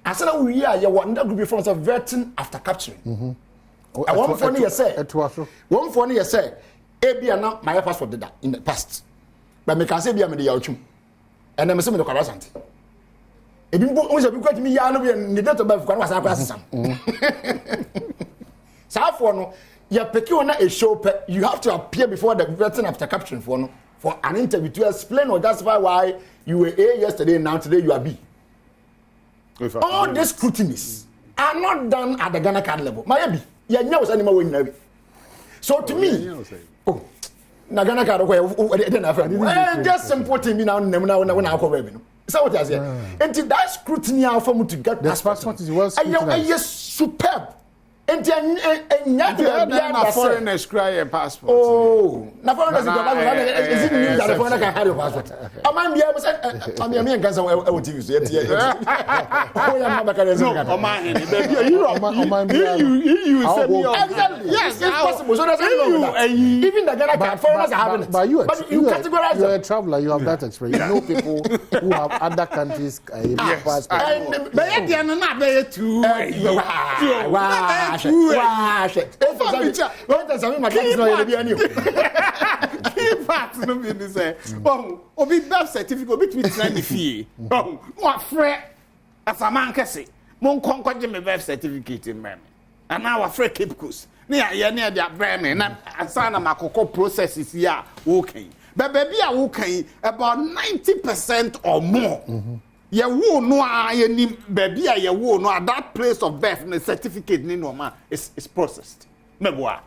And so now we are that group from a vetting after capturing. One funny you say, one funny you say, ABN now my passport did that in the past. But me can say be a media ochum. And I'm saying the correct. If you want to me, ya no be the date of birth was assassin. So for no, you pick you a show, you have to appear before the vetting after capturing for an interview to explain or justify why you were A yesterday and now today you are B. All these scrutinies are not done at the Ghana card level. Maybe you know anymore when so to me, na Ghana card just simple to me now when I come back. So what I say, and that scrutiny for me to get the passport is well scrutinized. Yes, superb. And foreigners cry a passport. Oh, na foreigners is it news that the foreigner can have your passport? I might be able to say, I'm a cancer. I will TV. Yes, it's possible. So that's even the Ghana card foreigners are having it. But you categorize. You're a traveler. You have that experience. You know people who have other countries' passports. But you're not there too. Key part no be say obi birth certificate obi to sign the fee what frɛ asaman kɛse mon konkɔgye me birth certificate in me and now afrɛ Cape Coast na ya na dia brɛ me na asana makoko processes here okay but baby a okay about 90% or more ye wo no a ye ni baby a ye wo no at that place of birth the certificate ni no ma is processed meboa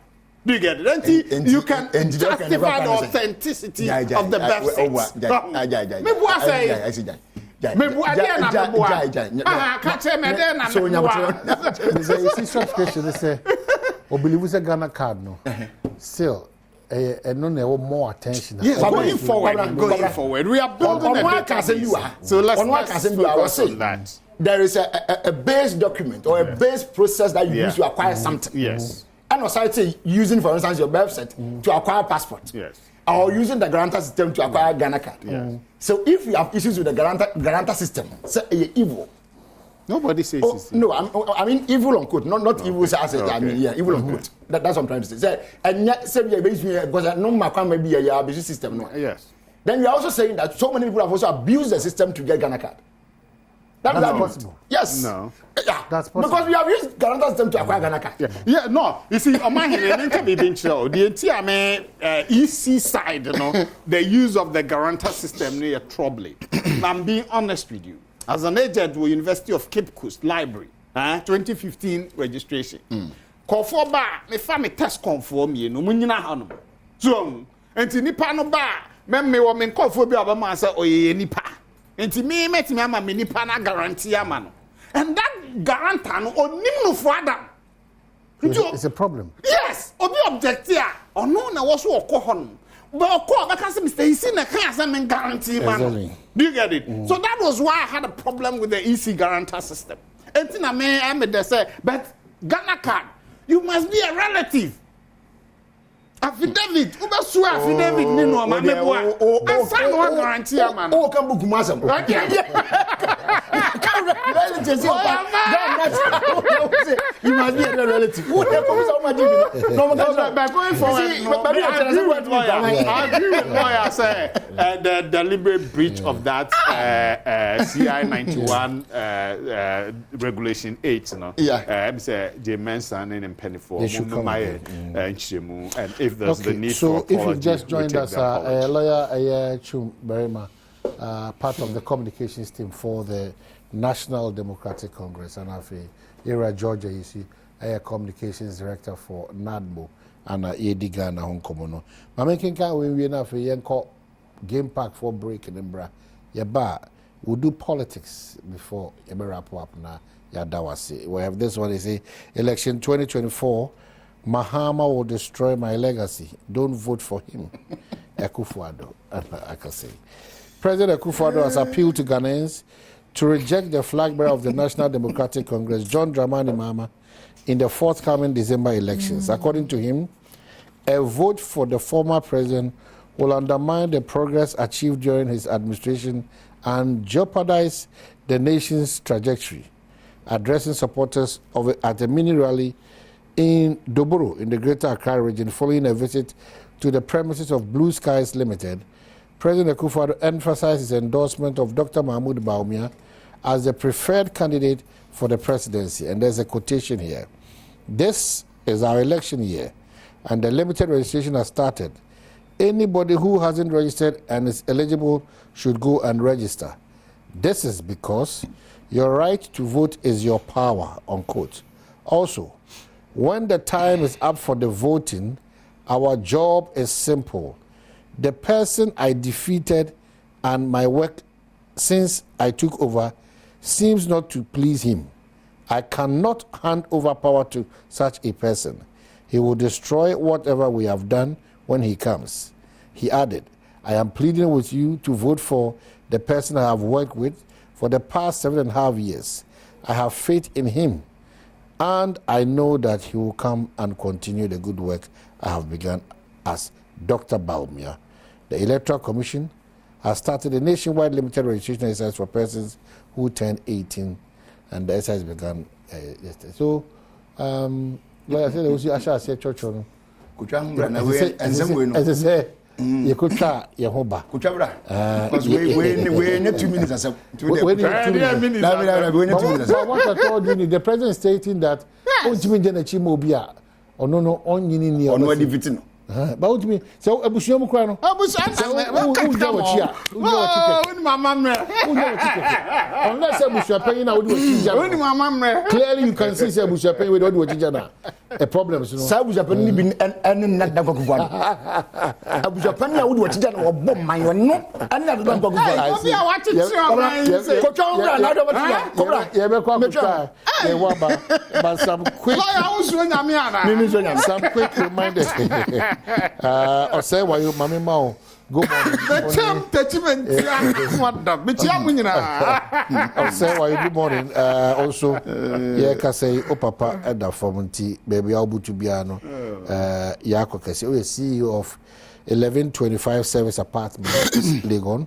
do you get it and you can justify the authenticity of the birth certificate meboa say meboa dey na meboa ka che me dey na meboa so subscription they say obelivu say Ghana card no still and no more attention. Yes, going forward, we are building a database. So let's say that there is a base document or a base process that you use to acquire something. Yes. And society using, for instance, your website to acquire passport. Yes. Or using the guarantor system to acquire Ghana card. Yes. So if you have issues with the guarantor system, say you're evil. Nobody says it's no, I mean evil on quote, not evil as I mean evil on quote. That's what I'm trying to say. And yet, say because no matter maybe a business system. No. Yes. Then you're also saying that so many people have also abused the system to get Ghana card. That's possible. Yes. No. Yeah. That's possible. Because we have used guarantor system to acquire Ghana card. Yeah. No. You see, on my hand, can be being show. The entire EC side, you know, the use of the guarantor system near troubling. I'm being honest with you. As an agent with University of Cape Coast Library, 2015 registration. Call for bar, me family test conform you no munyina hanom. So, enti nipa no ba, me wo me call for bi abama say oye nipa. Enti me metimi ama me nipa na guarantee ama no. And that guarantor no onim no for Adam. It's a problem. Yes, obi object here. Ono na wo so okọ honom. But of course, Mr. Isi na can't say guarantee man. Do you get it? So that was why I had a problem with the EC guarantor system. And then I made they say, but Ghana card, you must be a relative. Affidavit, uba swear affidavit ni no ma meboa. And sign one guarantee man. Oh, can book masam. You must be a relative. Who they come so much? No, but going forward, I agree with lawyer say the deliberate breach of that CI 91 regulation 8, you know. Yeah. Say J Mensan and Penny for and if there's the need so for if you just joined us, lawyer Chum Berima, part of the communications team for the National Democratic Congress, and Era Georgia, you see, communications director for NADMO and Edi Ghana Hong Kong. My making when we enough a game pack for break in Embra. We'll do politics before you wrap up now. Yadawasi. We have this one, they say election 2024. Mahama will destroy my legacy. Don't vote for him. Akufo-Addo, I can say. President Akufo-Addo has appealed to Ghanaians to reject the flag bearer of the National Democratic Congress, John Dramani Mahama, in the forthcoming December elections. According to him, a vote for the former president will undermine the progress achieved during his administration and jeopardize the nation's trajectory. Addressing supporters of at a mini rally in Doboro in the Greater Accra region following a visit to the premises of Blue Skies Limited, President Akufo-Addo emphasized his endorsement of Dr. Mahmoud Bawumia as the preferred candidate for the presidency. And there's a quotation here. This is our election year, and the limited registration has started. Anybody who hasn't registered and is eligible should go and register. This is because your right to vote is your power, unquote. Also, when the time is up for the voting, our job is simple. The person I defeated and my work since I took over seems not to please him. I cannot hand over power to such a person. He will destroy whatever we have done when he comes. He added, I am pleading with you to vote for the person I have worked with for the past 7.5 years. I have faith in him, and I know that he will come and continue the good work I have begun as Dr. Bawumia. The Electoral Commission has started a nationwide limited registration exercise for persons who turn 18, and the exercise began yesterday. So, like I said, I shall say church on. As I say, you could try your hoba. Because we need 2 minutes. What I told you, the president stating that, oh, Jimmy Jenna Mobia, or no, on you or no defeating. But what do you mean? So, a Busham Crano. Unless a Bush paying out with clearly, you can see a Bush paying with what a problem. Sabu Japan been and not the one. Abu Japan would watch that or bomb my one, and not the one. But some quick reminders. Or say why you Mammy Mao go or say why you good morning. Also, yeah, can say, oh, Papa, at the Formanti, baby, I'll to Biano, Yako Cassie, CEO of 1125 Service Apartments, Legon.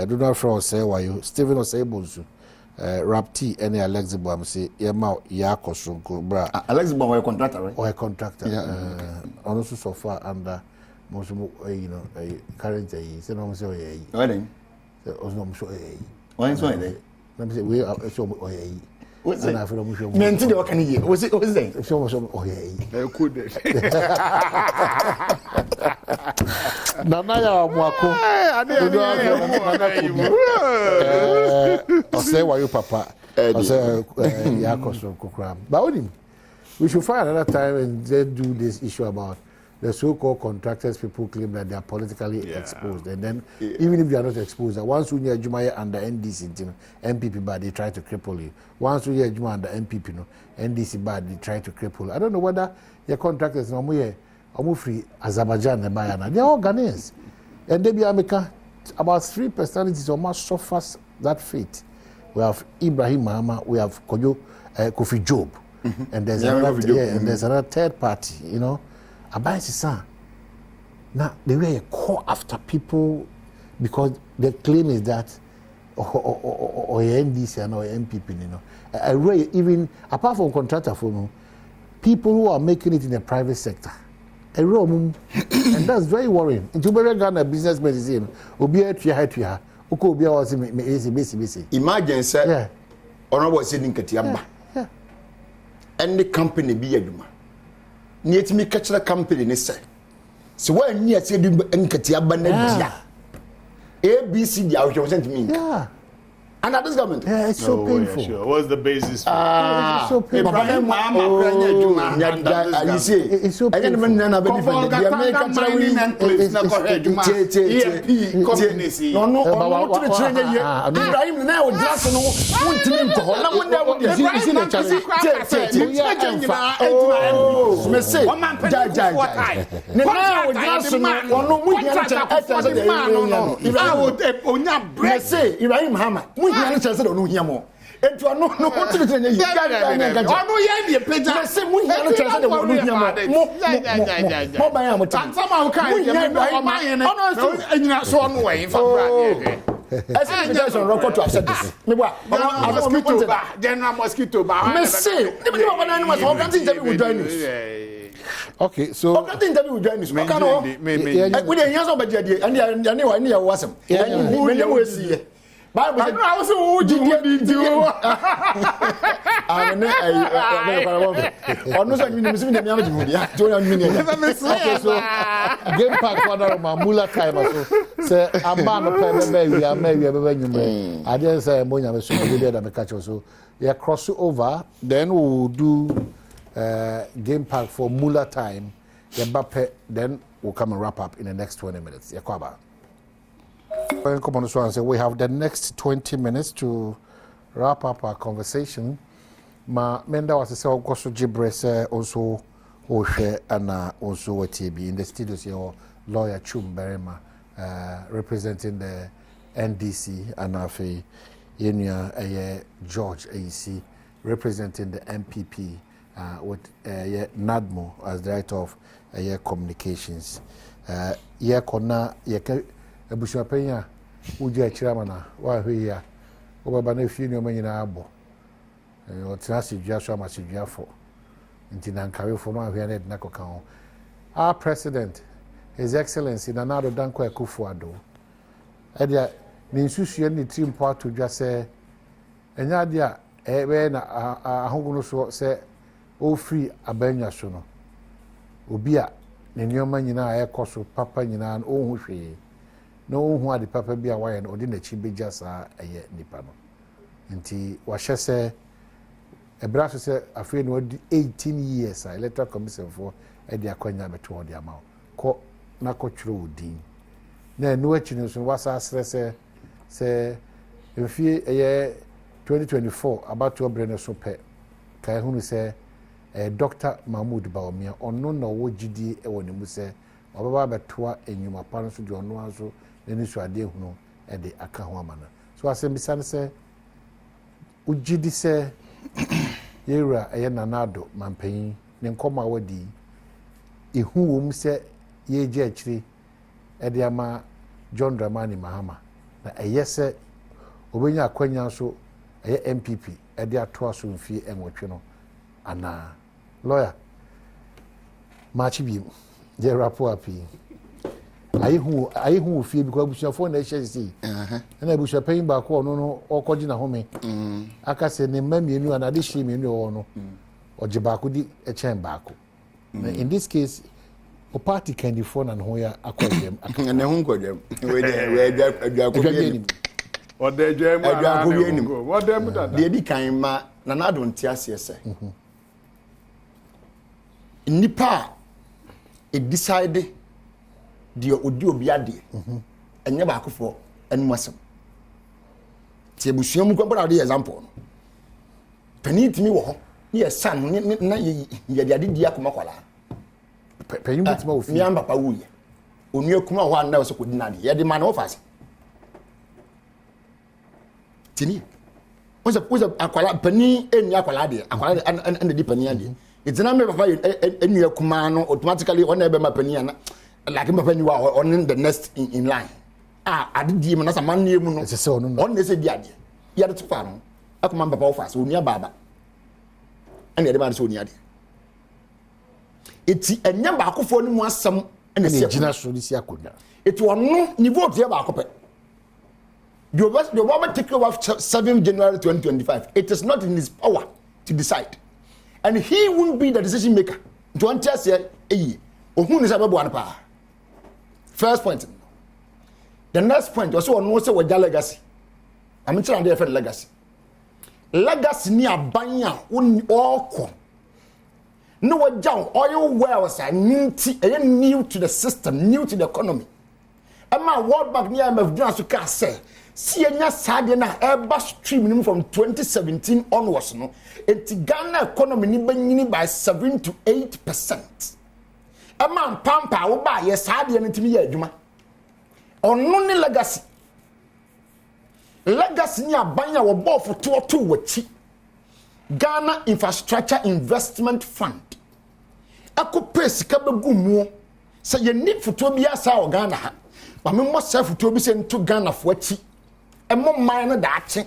Do not from say why you Stephen Osebunsu. Rapti any Alex Bam say Yamau Yako Sunko bra. Alex Bam or a contractor, right? Or a contractor. Also so far under most a current say no so a wedding. So so a why so a let me say we are so what's it? Meant to what can you was it was it? So could Nanaya Mwako. I say why you Papa. I say Yakos Kokram. But we should find another time and then do this issue about the so-called contractors. People claim that they are politically exposed, and then even if you are not exposed, once you hear Jumaya under NDC, MPP bad, they try to cripple you. Once you hear Juma under MPP, NDC bad, they try to cripple you. I don't know whether your contractors no more. Free Azerbaijan and Bayana. They are all Ghanaians. And they be America, about 3 personalities almost suffers that fate. We have Ibrahim Mahama, we have Kofi Job, and there's another third party, Abai Sisa. Now they were a call after people because the claim is that or NDC and or MPP, I really even apart from contractor for people who are making it in the private sector. And that's very worrying. Into better Ghana business medicine, Obi Etia, Oko Obi was basic. Imagine, sir, honorable sitting Katiamba. And the company be a duma. Near to me catch the company, sir. So when near said in Katiaba, ABC, the outdoor sent me. Yeah. And that is government. Yeah, it's so painful. Sure. What's the basis for it's so painful. You see, it's so painful. Ibrahim Hama. We can answer no here more. Enti ono no want to tell you. Ono ye die pagya. Na se mu hia no twese de wo hia mo. Mo ban am to. Sama wo kan ye me o man ye no. Ono anyina so ono we fa bra. As if there's a record to have said this. Me boy, General mosquito ba. Me say, me be one animal so can't interview with join us. Okay, so can't interview with join us. We dey hear some bad idea and any wasam. Me we see. Bible said I was who you do. Ah na ono so mi me me am di ya. okay, so game park for Mula time so say amba no pe be nyumre ade say mo nya me so be there that catch so yeah cross over then we'll do game park for Mula time then we'll come and wrap up in the next 20 minutes yeah kwaba. Come on, so and say we have the next 20 minutes to wrap up our conversation. Ma menda was say also Jibrese also share and also TB in the studios here lawyer Chum Berema representing the NDC and afi Yenya George AC representing the MPP with Nadmo as director of communications. Kona Ebushua Penya, Uja Chiramana, why here? Over Banefino Manina Abo. Or Tanasi Joshua Masijafo. In Tinankari for one here at Nakokao. Our president, His Excellency Nanado Danko Kufuado. Edia, Ninsushi any team part to just say, and Yadia, when a Honguno say, oh, free Abenya Sono. Ubia, Ninyoma Nina, Ekoso, Papa Nina, and oh, no who had the papa be away and ordinary chibejas are a nipa no. Nti washe say a brass say a friend 18 years electoral commission for Edia Konya beto the amount. Ko na ko chro din. Na no achinu so wasa asre say if ye 2024 about to brand so pe kai hunu say Dr. Mahmoud Bawumia ono na wo gidi e woni mu say obaba betoa enyuma pa no so de ono aso neni so ade hunu e de aka ho amana so asem bisa say ugidi say yera eye nanado mampanyin ne nkoma wadi ehu wo mu say ye je akiri e de ama John Dramani Mahama na eye say obenya akwanya so eye MPP e de ato aso mfie enwotwe no ana lawyer machi bi je rapport api ayi hu fie because busuafo na ehye sei na busuapan ba ko no okoji na home aka se ne mamienu ana de hye mienu wo no oje ba ko di echen ba ko in this case o party can the phone and hoya akodem na hu nkodem we adwakodem odem dada de di kan ma na na do ntiase ese nipa e decide de odi obi ade enye ba akofo enu asem ti ebusuam ko bra de example no penitimi wo ho ye san na ye de ade di akoma kwala penyi mutima ofi mi amba pa wuye onu akuma ho anda so ko dinade ye de ma na ofase tini oza akwala pani eni akwala de and di pani ade itina me papa enu akuma no automatically on ebe ma pani ana like my penny on the next in line adidi me na sama nne mu no se onu no on ne se di ade ya de tufa no akoma papa ofas onu baba ene de ma so oni ade eti enya ba akofo ni mu asem ene se gina so di si akonya eti onu ni vote ya ba akope the Obama take over 7 January 2025 it is not in his power to decide and he won't be the decision maker to ante say ohun ni sababu an pa first point the next point also ono say waja legacy am tell am dey legacy ni aban a oko no waja oil wells are new to the system new to the economy ama World Bank ni IMF do aso ka say si enya sade na eba stream from 2017 onwards no enti Ghana economy ni banyini by 7 to 8%. Ama pampa wo ba ye sade ne timi ye adwuma. Ono ne legacy. legacy ni abanya wo bɔ foto to wachi Ghana Infrastructure Investment Fund ako pesi ka begu mu sɛ ye ni foto bi asa o Ghana ha ma me mo sɛ foto bi sɛ nto Ghana fo achi ɛmo man no da ache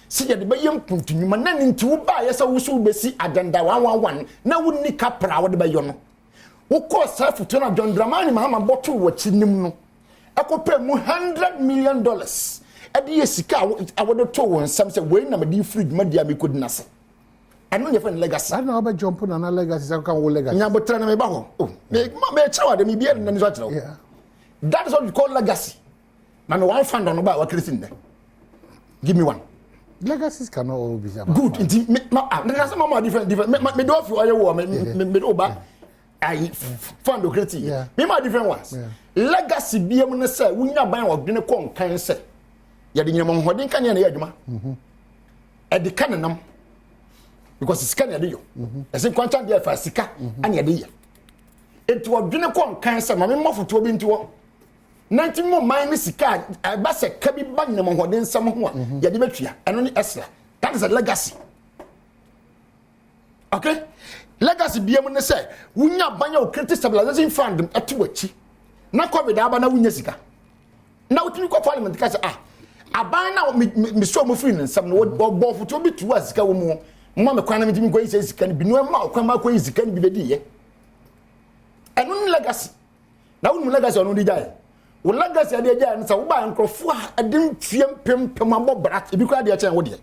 sɛ ye de bɛyɛ mpuntunuma na ni nti wo ba yɛ sɛ wo so besi agenda 111 na wo ni kapra wo de bɛyɔ no wo kɔ sɛ foto na John Dramani Mahama bɔto wachi nim no ako pɛ mu $100 million adi yesika awodo to won sam say we na me fridge ma dia me kodi nase eno ye fan legacy I know about jump na legacy say kan wo legacy nya botra na me ba ho oh me chewa de me bia na ni so chewa yeah that is what we call legacy man one fund on ba wa creating there give me one legacies cannot all be about good inti me na some more different me do of oye wo me do ba I fund o creating me ma different ones legacy bia mu na say wunya ban wo dwene kon kan say yadi nyama hoden kan ya na yadwuma edi kan nam because sika na yadi yo ese kwanta dia fa sika an yadi ya enti odwene kon kan se ma me mofoto bi ntiwo nanti mo man ni sika ba se ka bi ba nyama hoden sam ho a yadi betwia eno ni extra that is a legacy okay legacy bia mu ne se wunya banya o credit stabilization fund atuwachi na covid aba na wunya sika na utini ko parliament ka se aban na me so mo free nsam no bo foto bi tu asika wo mu mo me kwan na me ko yi sika ni bi no ma kwan ma ko yi sika ni bi bedi ye eno ni legacy na wo ni legacy ono di jae wo legacy ade jae nsa wo ba nkrofo a ade mfiem pem abobra e bi kwa de chen wo de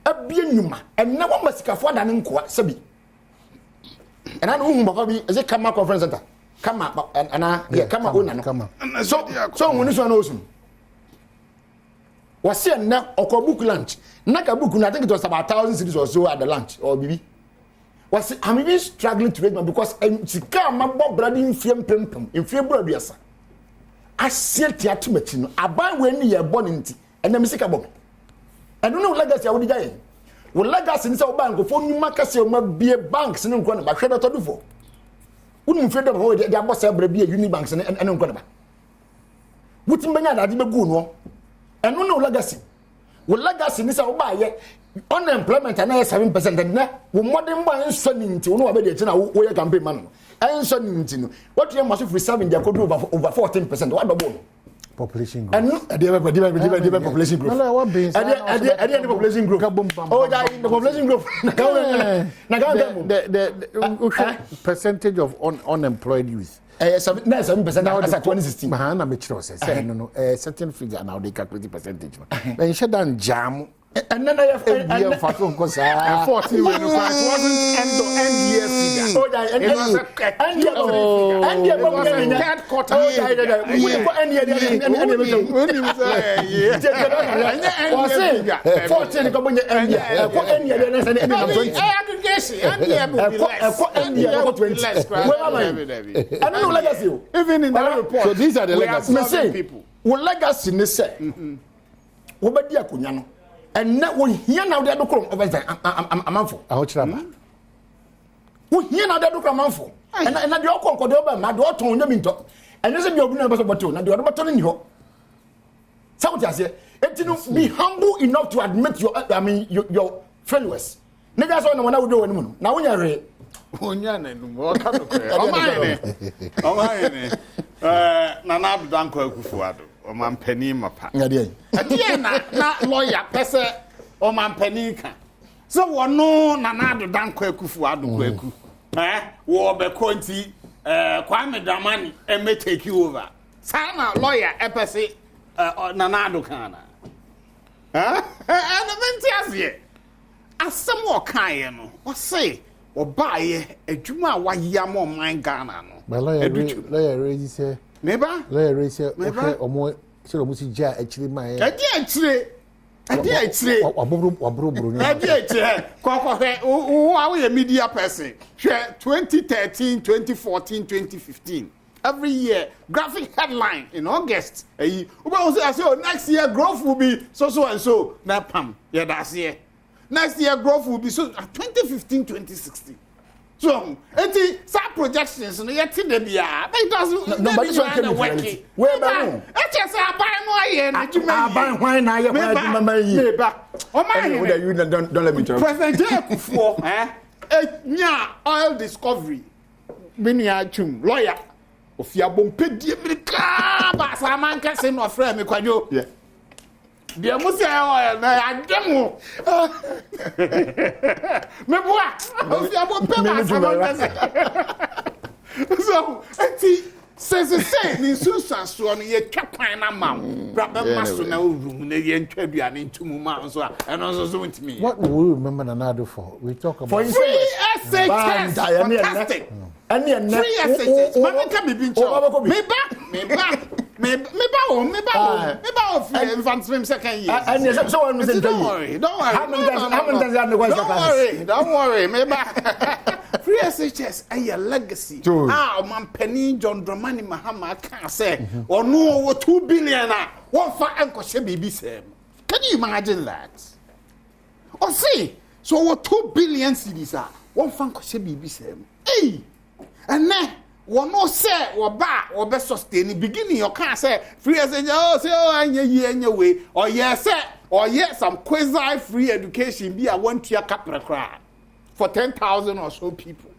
abie nyuma enne wo masikafo da ne nkoa sabi ena no hu baba bi eze kama conference center kama ana ye kama ona no kama so woni so na osum was here na book lunch na ka book na I think it was about 1,000 cities or so at the lunch or bibi was I'm even struggling to read man because sika ma bob bradi mfiem pempem mfiem braduasa asie tiatu machi no aban we ni ye born nti enam sika bob and no legacy a wodi jaye wo legacy ni say wo bank fo nyuma kase o ma bie banks ne nko na ba hwe to do fo wonu freedom ho de abosa bra bie Unibanks ne nko na ba wutim banya da de begu no eno no legacy wo legacy ni say wo ba ye unemployment na 7% na wo modern boy nso ni nti wo no ba de chi na wo ye campaign man no enso ni nti no what you must free 7 dia kodu over 14% what double population growth and the population growth the population growth oh the population growth the percentage of unemployed youth 7% as at 2016 mahana me chiro say no certain figure now they calculate percentage then shut down jam and then I have 14 when it wasn't end year figure oh yeah and year third quarter end year even in that report so these are the legacy people what legacy ne say wo ba di akonya no and na wo hia na de dokoro amanfo ahochiraba wo hia na de dokoro amanfo na de okonko de oba ma de oton nya minto ene se bi obu na ba so boto na de odo ni ho sa wo ti ase etinu be humble enough to admit your failures na ga so na wana wo do wani mu no na wo nya re onya na nu mo ka no kre o mai na na abdanko akufuado o man pani mapa ngade ade na lawyer pese o man pani ka so wono na na abdanko akufuado kwaku wo be konti Kwame Dramani may take you over sana lawyer pese na na adokana and mentiasie asem wo kan ye no wo say obaye adwuma wayam o man Ghana no lawyer ready say neba lawyer ready say okay omo se omo si ja actually my ade achire wabro ni ade achire kokko wo awe media person hwe 2013 2014 2015 every year graphic headline in August we say next year growth will be so and so na pam yeah that's here next year growth will be so 2015 2016 So, some projections, no, yet in the beer, but it doesn't. No, but this one came wacky. Where about? I just buy more yen. I buy wine. I remember you. Oh my! You don't let me talk. President Kufuor, nya oil discovery. Binia chum lawyer. Ofia bompe die mirika ba samanka se no frɛ me kwadwo. Yeah. Dia musi oil na ademo. Me boa. Ofia bompe ba samanka se. So, say ni susanso no ye twakwan na mam. Bra be maso na room na ye ntwa duane ntumu ma so a eno so ntimi. What will we remember Nanado for? We talk about free SHS. Fantastic. Free SHS. Mama can be being chopped. Me ba infant swim second year. And so one said, don't worry. How many times Don't worry. Me ba. Free SHS a legacy. Man penny John Dramani Mahama can say or no 2 billion one for Uncle Shebi Sam. Can you imagine that? Or see, so what 2 billion CDs are one for Uncle Shebi Sam. Hey, and then one no say or back or best sustain beginning you can't say free SHS and way or yes or yes some quasi free education be a 1 tier capital cry for 10,000 or so people.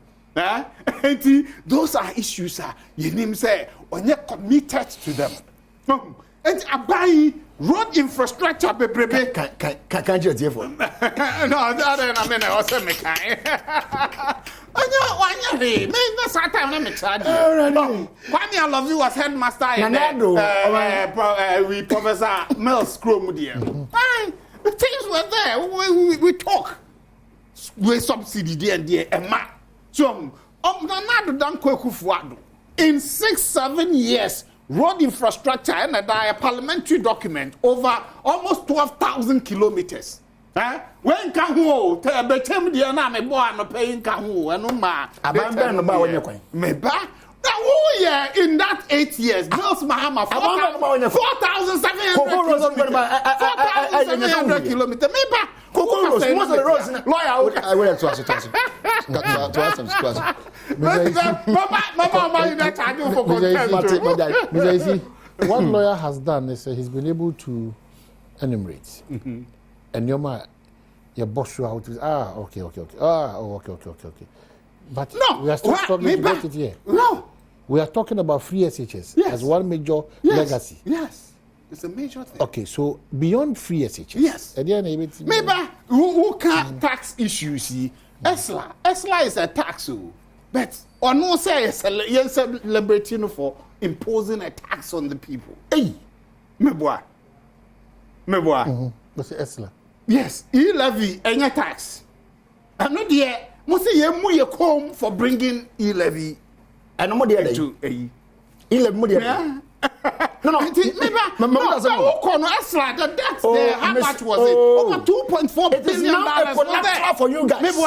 Those are issues you name say when you're committed to them. And I buy road infrastructure bebrebe. Can't you hear for? No, that I mean I also make that's our time me charge. Kwame I love you was headmaster in we Professor Mills Chrome dear. The things were there. We talk. We subsidy there and ma. So Nanado dan Kufuor in 6-7 years road infrastructure and a parliamentary document over almost 12,000 kilometers. When can who tell betem the na me boy no paying can who and no ma abandon no ba when you me ba in that 8 years Bills Mahama 4,700 kilometers me ba most of the roads lawyer I will to us One lawyer has done is he's been able to enumerate and your boss you out with okay. Okay. But no, we are still struggling to get it here. No. We are talking about free SHS as one major legacy. Yes. It's a major thing. Okay, so beyond free SHS. Yes. Maybe who can't tax issues? ESLA is a tax, but or no say it's celebrating for imposing a tax on the people. Hey, me boy. What's ESLA? Yes, e-levy any tax. I'm not there. Must say you come for bringing e-levy. And no more there to a e-levy more there. No, the debt there, how much was it? Over $2.4 billion. Now a collateral for you guys. It's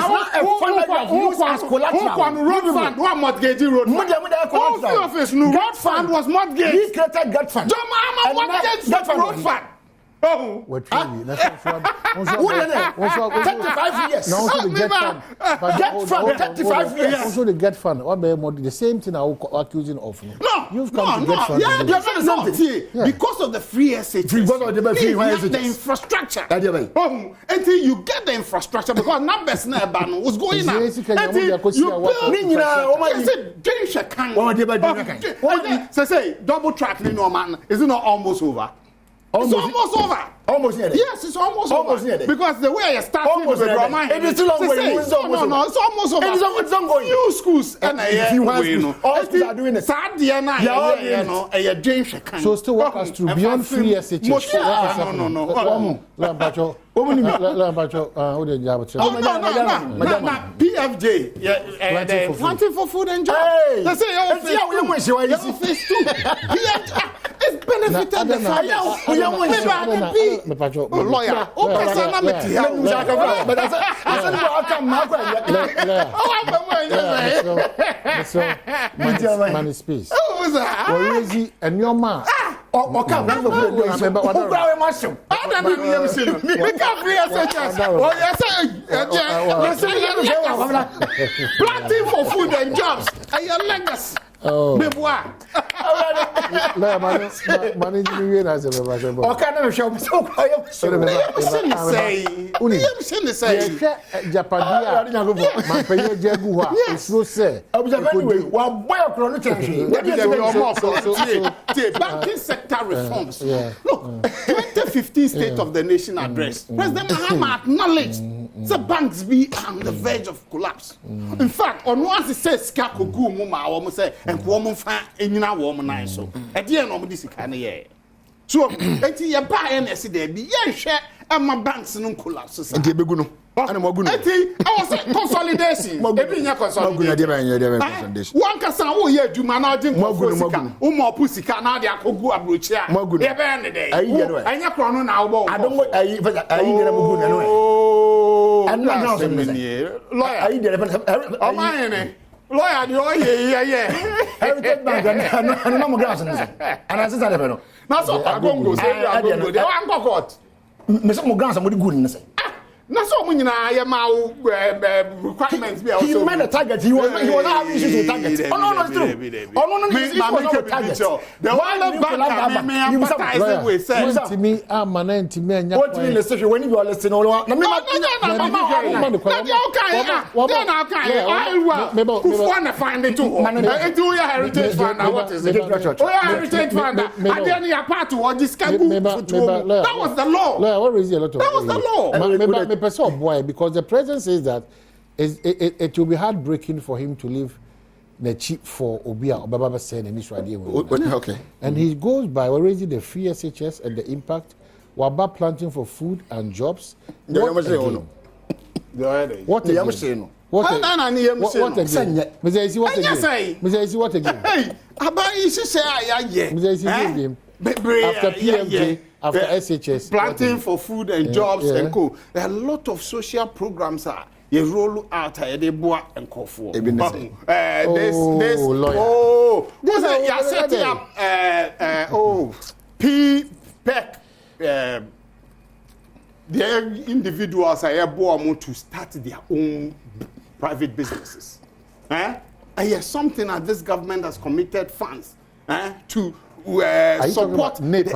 not a fund that you use as collateral. Road fund, one mortgage road fund. God fund was mortgage. He created God fund. Mortgage road fund. Oh, we're truly. 35 years. No, also the get fund. Get fund, 35 years. Also the get fund. What the same thing I'm accusing of. No, you've come to get fund. Yeah, because of the free SHS. The infrastructure. Until you get the infrastructure, because numbers never was going on. Say double track, man. Is it not almost over? It's almost over. Almost near. Yes, it's almost over. Near. Because the way you started with Roma, it is still ongoing. It's almost over. It's ongoing. Few schools and all schools are doing it. So still walk us through beyond free SHS. PFJ, planting for food and jobs. They say, phase 2. It's benefited the farmers. Lawyer. Money space. And your man. Planting for food and jobs. And your legacy. Oh. Bebois. Managing as a revival. O kind of show so quiet. Say. Japadia. My pay Jaguar. It's no say. One boy across the banking sector reforms. Look, 2015 State of the Nation address. President Mahama acknowledged the banks be on the verge of collapse. In fact, on once he says Skakugu Muma, almost say, and woman fan, and you know, woman, so at the end of this kind of year. So, it's your buy and there be, yeah, share, and my banks no collapse. And I was consolidation. Consolidation. One can say, oh, yeah, do managing more pussy can now they are go abrochia. And your chrono now. I don't want I'm not lawyer, yeah. Heritage Bank, and no more gas. And I said, I don't know. Now, so I go say, I go there. I'm got Mr. Mogan, somebody goodness. Now, so when I am requirements, he made a target. He was not issues with targets. Oh, no, it's true. Oh, no, it's target. The one bank, I empathize with says to me, I'm an anti man. What do you listen when you are listening? Who want to find it too? Do your heritage fund? What is it? Heritage fund. And then you are part of this can that was the law. What is the law? That was the law. Boy, because the president says that it will be heartbreaking for him to leave the chief for Obia Obaba said in this idea. Okay. And he goes by raising the free SHS and the impact while about planting for food and jobs. What again? What again? Hey, about you say after PMJ, after SHS, planting for food and jobs and co. There are a lot of social programs are you roll out they boy and call for. This setting up PPEC their individuals are able to start their own private businesses. And yes, something that this government has committed funds to support the NEP.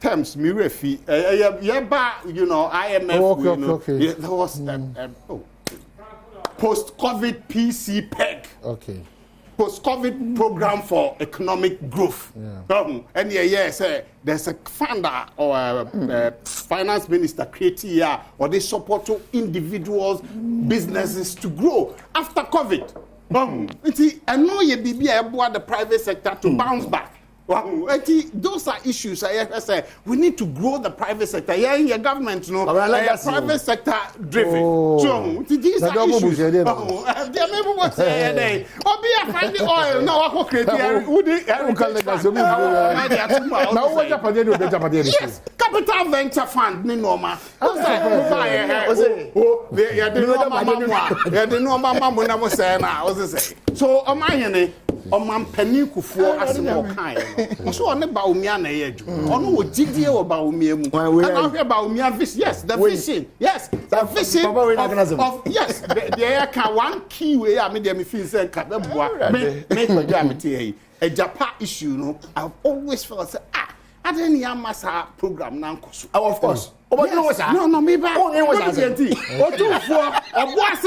Terms Mirefi, you know, IMF, okay. There was post-COVID PCPEG. Okay. Post-COVID program for economic growth. And there's a funder or finance minister creating here, or they support to individuals, businesses to grow after COVID. I know you be able the private sector to bounce back. Those are issues. I say we need to grow the private sector. Yeah, your government, private sector driven. So these are issues. They maybe what say be a find the oil. No, I create yes, capital venture fund. Ni normal. So Omampani kufuo asemo kan no so one ba omia na ye adwu ono wo gidie wo ba omia mu and ahwe ba omia vision yes the vision of yes there can one key way am dey me feel say ka be boa me kwa me tie a Japan issue no I've always felt say I didn't hear massa program now. Of course. No, me back. Obuasi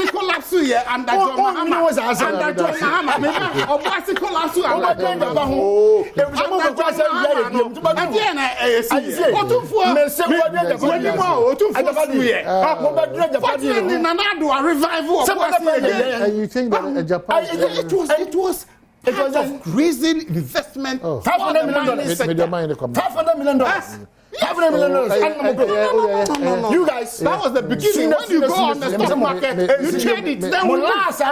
collapse here under John Mahama. Under John Mahama. Me back. Obuasi collapse under John Mahama. And you think that Japan? It was raising investment. $500 million. $500 million. $500 million. No. You guys, that was the beginning. When you go on the stock market, you trade it. Then we last the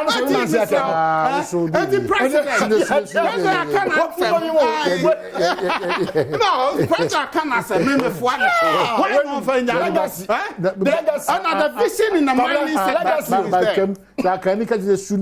president. No, president can't say me for why not find another vision in the mining sector. That can make it soon.